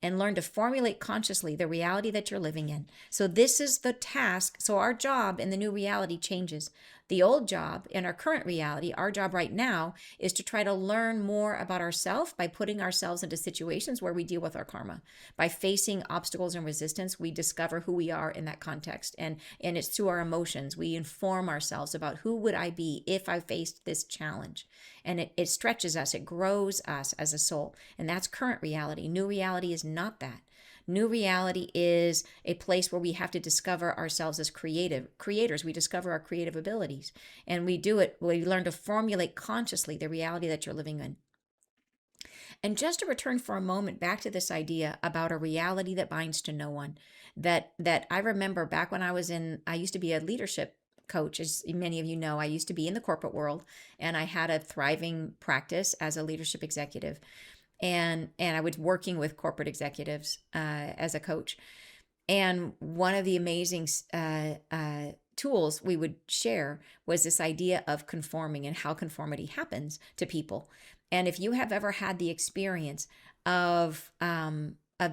and learn to formulate consciously the reality that you're living in. So this is the task. So our job in the new reality changes. The old job in our current reality, our job right now, is to try to learn more about ourselves by putting ourselves into situations where we deal with our karma. By facing obstacles and resistance, we discover who we are in that context. And it's through our emotions. We inform ourselves about who would I be if I faced this challenge. And it stretches us, it grows us as a soul. And that's current reality. New reality is not that. New reality is a place where we have to discover ourselves as creators. We discover our creative abilities. And we do it, we learn to formulate consciously the reality that you're living in. And just to return for a moment back to this idea about a reality that binds to no one, that I remember back when I used to be a leadership coach. As many of you know, I used to be in the corporate world, and I had a thriving practice as a leadership executive. And I was working with corporate executives as a coach. And one of the amazing tools we would share was this idea of conforming and how conformity happens to people. And if you have ever had the experience of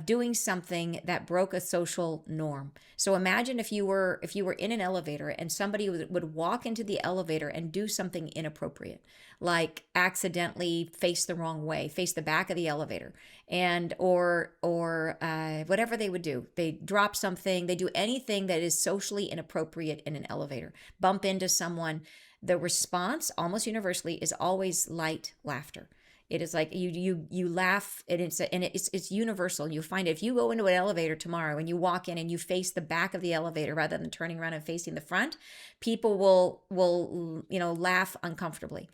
doing something that broke a social norm. So imagine if you were in an elevator and somebody would walk into the elevator and do something inappropriate, like accidentally face the wrong way, face the back of the elevator, and or whatever they would do. They drop something, they do anything that is socially inappropriate in an elevator, bump into someone. The response almost universally is always light laughter. It is like you laugh, and it's universal. You find it if you go into an elevator tomorrow and you walk in and you face the back of the elevator rather than turning around and facing the front, people will laugh uncomfortably.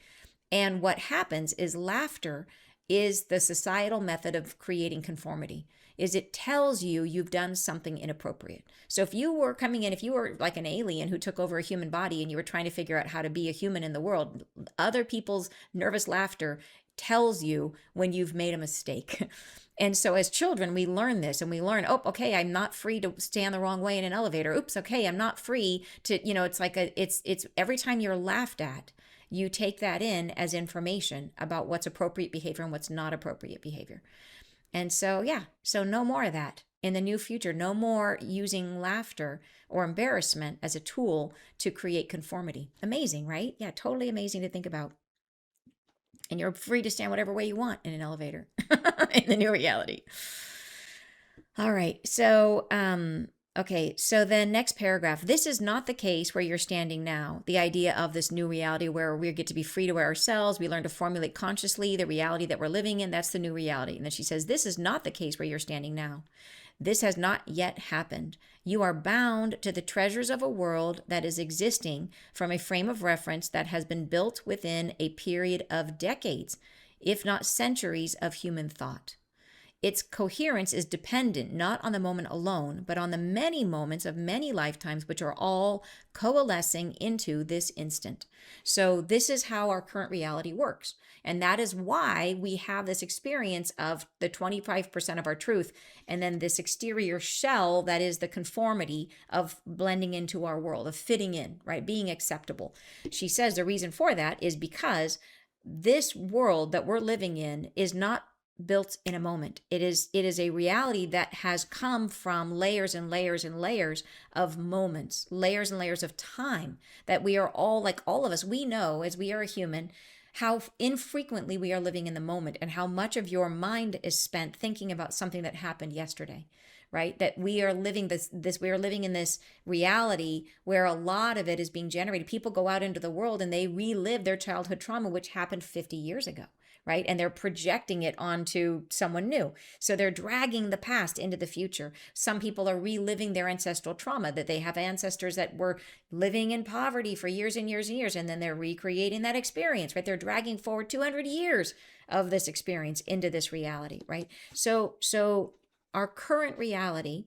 And what happens is laughter is the societal method of creating conformity. Is it tells you you've done something inappropriate. So if you were coming in, if you were like an alien who took over a human body and you were trying to figure out how to be a human in the world, other people's nervous laughter tells you when you've made a mistake. And so as children, we learn this, and we learn, oh, okay, I'm not free to stand the wrong way in an elevator. Oops, okay, I'm not free to, it's like it's every time you're laughed at, you take that in as information about what's appropriate behavior and what's not appropriate behavior. And so, so no more of that. In the new future, no more using laughter or embarrassment as a tool to create conformity. Amazing, right? Yeah, totally amazing to think about. And you're free to stand whatever way you want in an elevator in the new reality. All right. So Okay, so then next paragraph. This is not the case where you're standing now. The idea of this new reality where we get to be free to ourselves, we learn to formulate consciously the reality that we're living in, that's the new reality. And then she says, this is not the case where you're standing now. This has not yet happened. You are bound to the treasures of a world that is existing from a frame of reference that has been built within a period of decades, if not centuries, of human thought. Its coherence is dependent not on the moment alone, but on the many moments of many lifetimes, which are all coalescing into this instant. So, this is how our current reality works. And that is why we have this experience of the 25% of our truth, and then this exterior shell that is the conformity of blending into our world, of fitting in, right? Being acceptable. She says the reason for that is because this world that we're living in is not built in a moment. It is a reality that has come from layers and layers and layers of moments, layers and layers of time, that we are all, like all of us, we know as we are a human how infrequently we are living in the moment and how much of your mind is spent thinking about something that happened yesterday. Right? That we are living we are living in this reality where a lot of it is being generated. People go out into the world and they relive their childhood trauma, which happened 50 years ago. Right? And they're projecting it onto someone new. So they're dragging the past into the future. Some people are reliving their ancestral trauma, that they have ancestors that were living in poverty for years and years and years, and then they're recreating that experience, right? They're dragging forward 200 years of this experience into this reality, right? So our current reality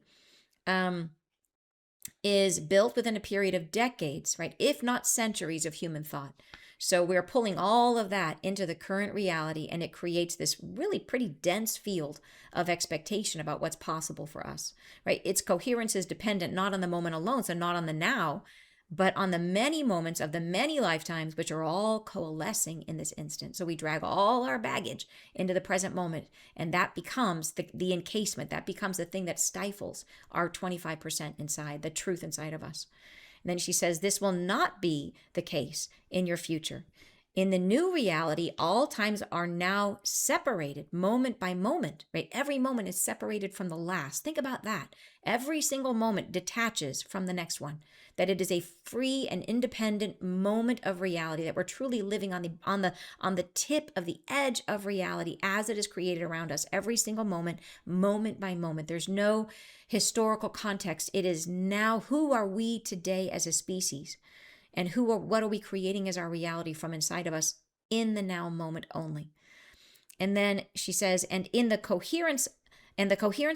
is built within a period of decades, right? If not centuries of human thought. So we're pulling all of that into the current reality, and it creates this really pretty dense field of expectation about what's possible for us, right? Its coherence is dependent not on the moment alone, so not on the now, but on the many moments of the many lifetimes, which are all coalescing in this instant. So we drag all our baggage into the present moment, and that becomes the encasement. That becomes the thing that stifles our 25% inside, the truth inside of us. And then she says, this will not be the case in your future. In the new reality, all times are now separated moment by moment, right? Every moment is separated from the last. Think about that. Every single moment detaches from the next one. That it is a free and independent moment of reality, that we're truly living on the tip of the edge of reality as it is created around us. Every single moment, moment by moment. There's no historical context. It is now, who are we today as a species? And what are we creating as our reality from inside of us in the now moment only? And then she says, and the coherence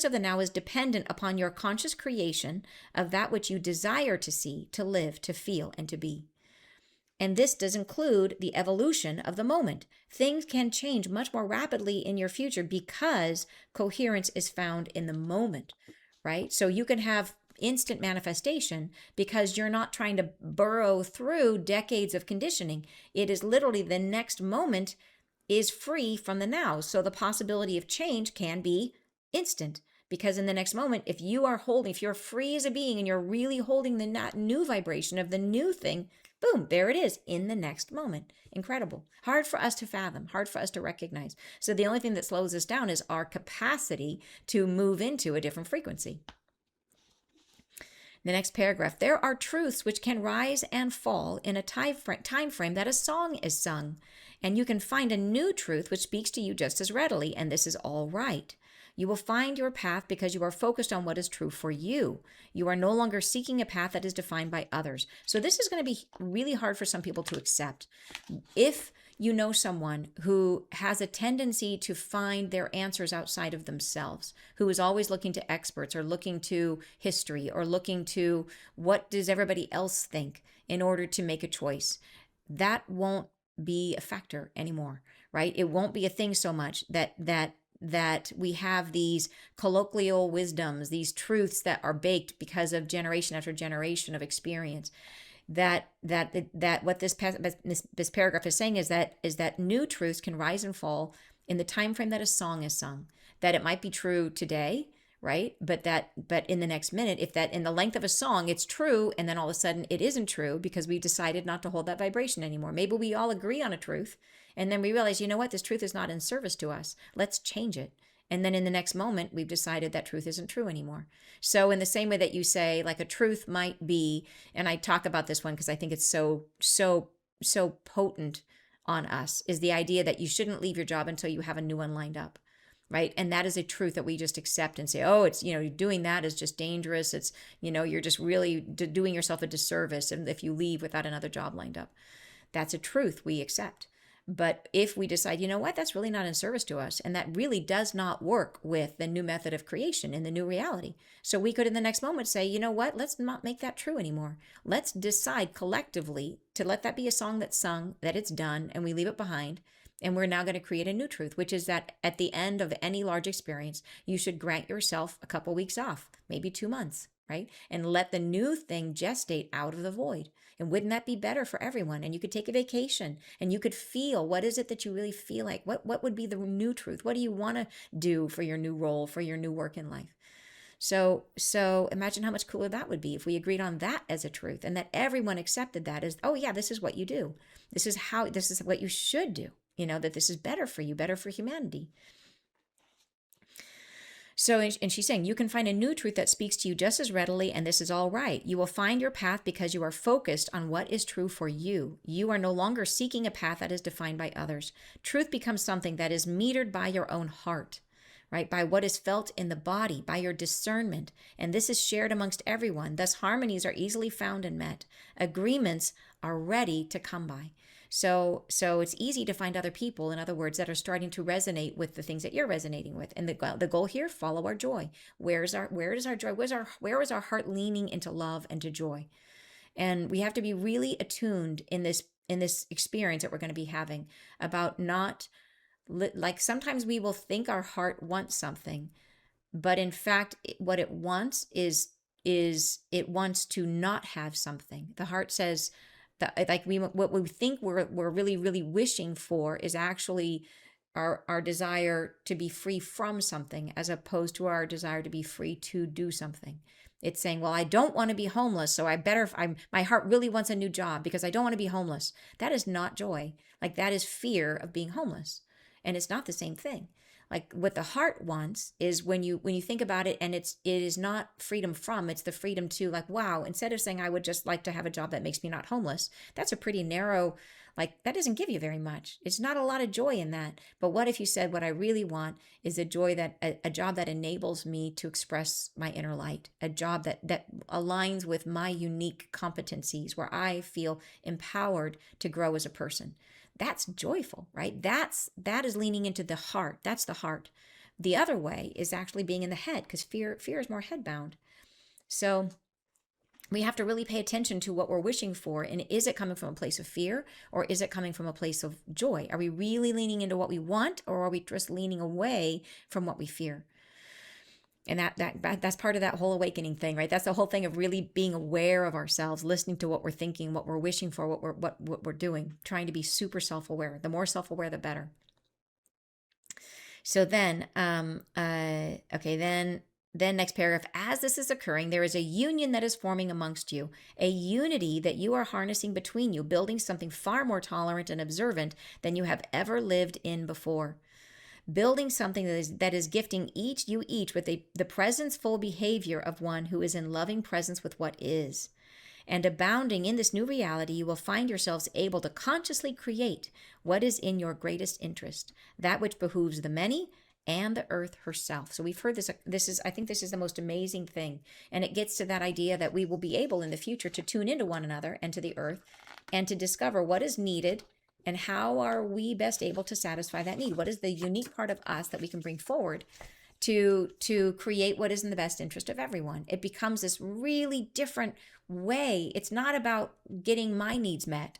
of the now is dependent upon your conscious creation of that which you desire to see, to live, to feel, and to be. And this does include the evolution of the moment. Things can change much more rapidly in your future because coherence is found in the moment, right? So you can have instant manifestation because you're not trying to burrow through decades of conditioning. It is literally the next moment is free from the now. So the possibility of change can be instant, because in the next moment, if you're free as a being and you're really holding the new vibration of the new thing, boom, there it is in the next moment. Incredible. Hard for us to fathom, hard for us to recognize. So the only thing that slows us down is our capacity to move into a different frequency. The next paragraph, there are truths which can rise and fall in a time frame that a song is sung, and you can find a new truth which speaks to you just as readily, and this is all right. You will find your path because you are focused on what is true for you. You are no longer seeking a path that is defined by others. So this is going to be really hard for some people to accept. If you know someone who has a tendency to find their answers outside of themselves, who is always looking to experts or looking to history or looking to what does everybody else think in order to make a choice, that won't be a factor anymore, right? It won't be a thing so much that we have these colloquial wisdoms, these truths that are baked because of generation after generation of experience. That what this paragraph is saying is that new truths can rise and fall in the time frame that a song is sung. That it might be true today, right? But in the next minute, if that in the length of a song it's true, and then all of a sudden it isn't true because we decided not to hold that vibration anymore. Maybe we all agree on a truth, and then we realize, you know what, this truth is not in service to us. Let's change it. And then in the next moment, we've decided that truth isn't true anymore. So in the same way that you say, like, a truth might be, and I talk about this one because I think it's so potent on us, is the idea that you shouldn't leave your job until you have a new one lined up. Right. And that is a truth that we just accept and say, oh, it's, doing that is just dangerous. It's, you're just really doing yourself a disservice. And if you leave without another job lined up, that's a truth we accept. But if we decide, you know what, that's really not in service to us, and that really does not work with the new method of creation in the new reality. So we could in the next moment say, you know what, let's not make that true anymore. Let's decide collectively to let that be a song that's sung, that it's done, and we leave it behind. And we're now going to create a new truth, which is that at the end of any large experience, you should grant yourself a couple weeks off, maybe 2 months, right? And let the new thing gestate out of the void. And wouldn't that be better for everyone? And you could take a vacation and you could feel, what is it that you really feel like? What would be the new truth? What do you want to do for your new role, for your new work in life? So imagine how much cooler that would be if we agreed on that as a truth, and that everyone accepted that as, oh yeah, this is what you do. This is what you should do. That this is better for you, better for humanity. So, and she's saying, you can find a new truth that speaks to you just as readily, and this is all right. You will find your path because you are focused on what is true for you. You are no longer seeking a path that is defined by others. Truth becomes something that is metered by your own heart, right? By what is felt in the body, by your discernment. And this is shared amongst everyone. Thus, harmonies are easily found and met. Agreements are ready to come by. So it's easy to find other people, in other words, that are starting to resonate with the things that you're resonating with. And the goal here, follow our joy. Where is our joy? Where is our heart leaning into love and to joy? And we have to be really attuned in this experience that we're going to be having about not, like, sometimes we will think our heart wants something, but in fact, what it wants is it wants to not have something. The heart says, what we think we're really, really wishing for is actually our desire to be free from something, as opposed to our desire to be free to do something. It's saying, well, I don't want to be homeless, so my heart really wants a new job because I don't want to be homeless. That is not joy. Like, that is fear of being homeless. And it's not the same thing. Like, what the heart wants is, when you think about it, and it is not freedom from, it's the freedom to, like, wow, instead of saying I would just like to have a job that makes me not homeless, that's a pretty narrow, like, that doesn't give you very much. It's not a lot of joy in that. But what if you said, what I really want is a job that enables me to express my inner light, a job that aligns with my unique competencies, where I feel empowered to grow as a person. That's joyful, right? That is leaning into the heart. That's the heart. The other way is actually being in the head, because fear is more head bound. So we have to really pay attention to what we're wishing for. And is it coming from a place of fear, or is it coming from a place of joy? Are we really leaning into what we want, or are we just leaning away from what we fear? And that's part of that whole awakening thing, right? That's the whole thing of really being aware of ourselves, listening to what we're thinking, what we're wishing for, what we're doing, trying to be super self-aware. The more self-aware, the better. So then, then next paragraph, as this is occurring, there is a union that is forming amongst you, a unity that you are harnessing between you, building something far more tolerant and observant than you have ever lived in before. Building something that is gifting you each with the presence-full behavior of one who is in loving presence with what is. And abounding in this new reality, you will find yourselves able to consciously create what is in your greatest interest, that which behooves the many and the earth herself. So we've heard this. I think this is the most amazing thing. And it gets to that idea that we will be able in the future to tune into one another and to the earth, and to discover what is needed. And how are we best able to satisfy that need? What is the unique part of us that we can bring forward to create what is in the best interest of everyone? It becomes this really different way. It's not about getting my needs met.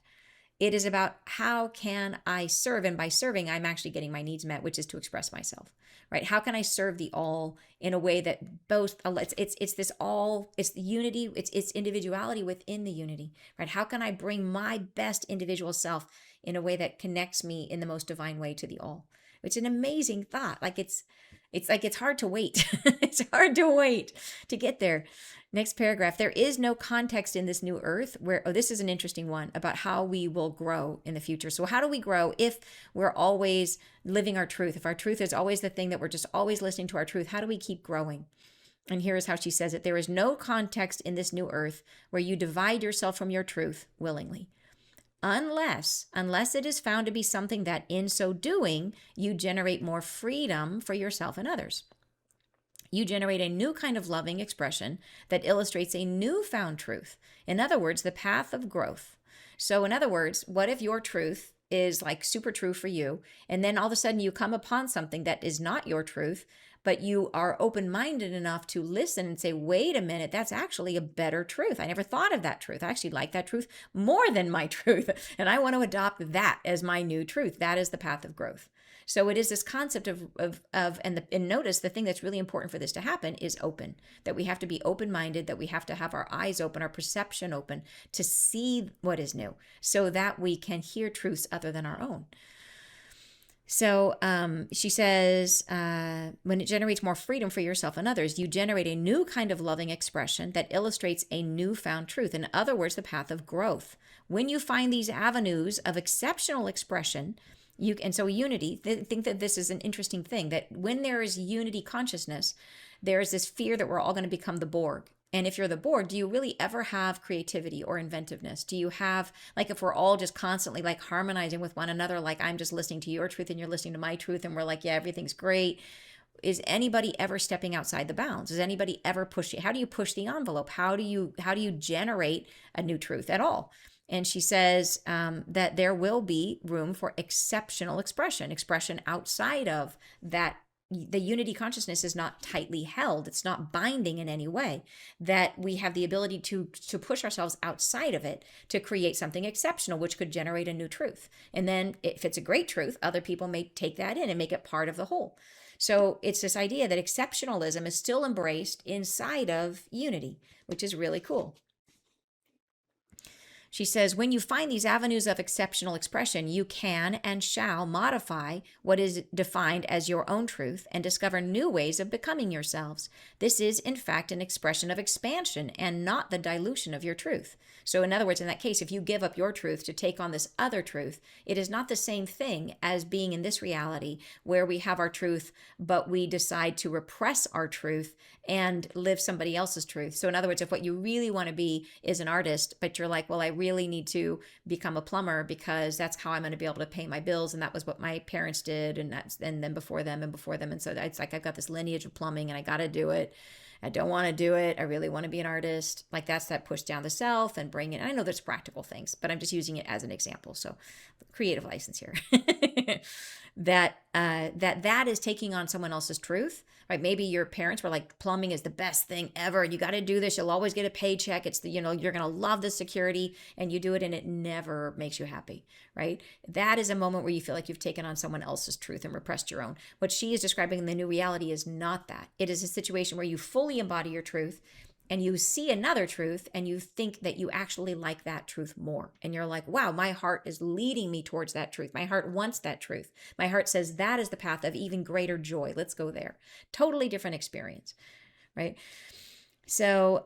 It is about, how can I serve? And by serving, I'm actually getting my needs met, which is to express myself, right? How can I serve the all in a way that both, it's this all, it's the unity, it's individuality within the unity, right? How can I bring my best individual self in a way that connects me in the most divine way to the all? It's an amazing thought. It's hard to wait. It's hard to wait to get there. Next paragraph. There is no context in this new earth where, oh, this is an interesting one about how we will grow in the future. So how do we grow if we're always living our truth? If our truth is always the thing that we're just always listening to our truth, how do we keep growing? And here is how she says it. There is no context in this new earth where you divide yourself from your truth willingly. Unless it is found to be something that in so doing, you generate more freedom for yourself and others. You generate a new kind of loving expression that illustrates a newfound truth. In other words, the path of growth. So in other words, what if your truth is like super true for you, and then all of a sudden you come upon something that is not your truth, but you are open-minded enough to listen and say, wait a minute, that's actually a better truth. I never thought of that truth. I actually like that truth more than my truth. And I want to adopt that as my new truth. That is the path of growth. So it is this concept and notice the thing that's really important for this to happen is open, that we have to be open-minded, that we have to have our eyes open, our perception open to see what is new so that we can hear truths other than our own. So she says, when it generates more freedom for yourself and others, you generate a new kind of loving expression that illustrates a newfound truth. In other words, the path of growth. When you find these avenues of exceptional expression, unity, think that this is an interesting thing, that when there is unity consciousness, there is this fear that we're all going to become the Borg. And if you're the Borg, do you really ever have creativity or inventiveness? Do you have, like, if we're all just constantly like harmonizing with one another, like I'm just listening to your truth and you're listening to my truth and we're like, yeah, everything's great. Is anybody ever stepping outside the bounds? Is anybody ever pushing? How do you push the envelope? How do you generate a new truth at all? And she says that there will be room for exceptional expression outside of that. The unity consciousness is not tightly held. It's not binding in any way, that we have the ability to push ourselves outside of it to create something exceptional, which could generate a new truth. And then if it's a great truth, other people may take that in and make it part of the whole. So it's this idea that exceptionalism is still embraced inside of unity, which is really cool. She says, when you find these avenues of exceptional expression, you can and shall modify what is defined as your own truth and discover new ways of becoming yourselves. This is, in fact, an expression of expansion and not the dilution of your truth. So in other words, in that case, if you give up your truth to take on this other truth, it is not the same thing as being in this reality where we have our truth, but we decide to repress our truth and live somebody else's truth. So in other words, if what you really want to be is an artist, but you're like, well, I really need to become a plumber because that's how I'm going to be able to pay my bills. And that was what my parents did. And then before them. And so it's like, I've got this lineage of plumbing and I got to do it. I don't want to do it. I really want to be an artist. Like that's that push down the self and bring it. I know there's practical things, but I'm just using it as an example. So creative license here. that is taking on someone else's truth, right? Maybe your parents were like, plumbing is the best thing ever. You got to do this. You'll always get a paycheck. It's you're going to love the security, and you do it and it never makes you happy, right? That is a moment where you feel like you've taken on someone else's truth and repressed your own. What she is describing in the new reality is not that. It is a situation where you fully embody your truth and you see another truth and you think that you actually like that truth more. And you're like, wow, my heart is leading me towards that truth. My heart wants that truth. My heart says that is the path of even greater joy. Let's go there. Totally different experience, right? So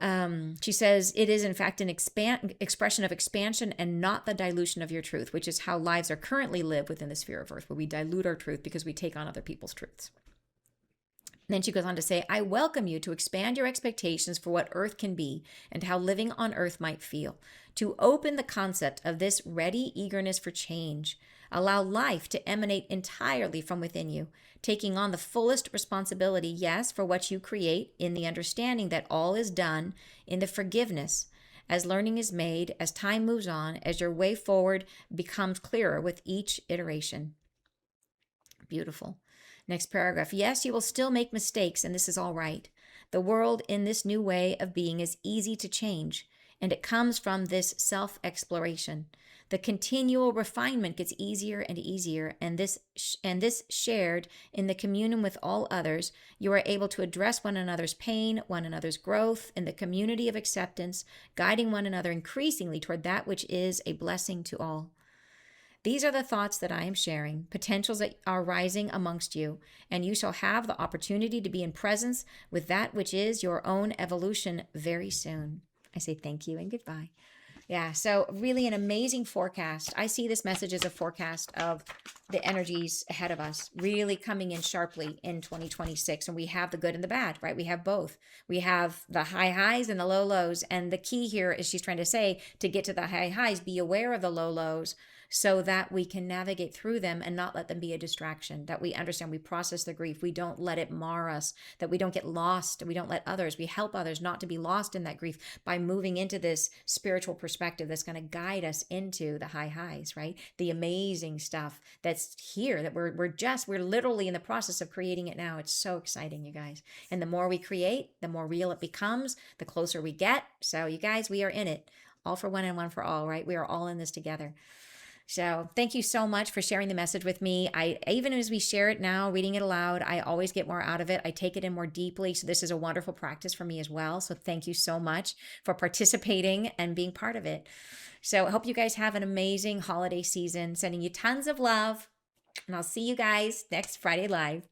she says it is in fact an expression of expansion and not the dilution of your truth, which is how lives are currently lived within the sphere of earth, where we dilute our truth because we take on other people's truths. And then she goes on to say, I welcome you to expand your expectations for what earth can be and how living on earth might feel, to open the concept of this ready eagerness for change. Allow life to emanate entirely from within you, taking on the fullest responsibility, yes, for what you create, in the understanding that all is done, in the forgiveness, as learning is made, as time moves on, as your way forward becomes clearer with each iteration. Beautiful. Next paragraph. Yes, you will still make mistakes, and this is all right. The world in this new way of being is easy to change, and it comes from this self-exploration. The continual refinement gets easier and easier, and this shared in the communion with all others, you are able to address one another's pain, one another's growth, in the community of acceptance, guiding one another increasingly toward that which is a blessing to all. These are the thoughts that I am sharing, potentials that are rising amongst you, and you shall have the opportunity to be in presence with that which is your own evolution very soon. I say thank you and goodbye. Yeah, so really an amazing forecast. I see this message as a forecast of the energies ahead of us really coming in sharply in 2026. And we have the good and the bad, right? We have both. We have the high highs and the low lows. And the key here is she's trying to say to get to the high highs, be aware of the low lows so that we can navigate through them and not let them be a distraction, that we understand, we process the grief, we don't let it mar us, that we don't get lost, we don't let others, we help others not to be lost in that grief by moving into this spiritual perspective that's going to guide us into the high highs, right? The amazing stuff that's here that we're literally in the process of creating it now. It's so exciting, you guys. And the more we create, the more real it becomes, the closer we get. So you guys, we are in it. All for one and one for all, right? We are all in this together. So thank you so much for sharing the message with me. I, even as we share it now, reading it aloud, I always get more out of it. I take it in more deeply. So this is a wonderful practice for me as well. So thank you so much for participating and being part of it. So I hope you guys have an amazing holiday season. Sending you tons of love. And I'll see you guys next Friday Live.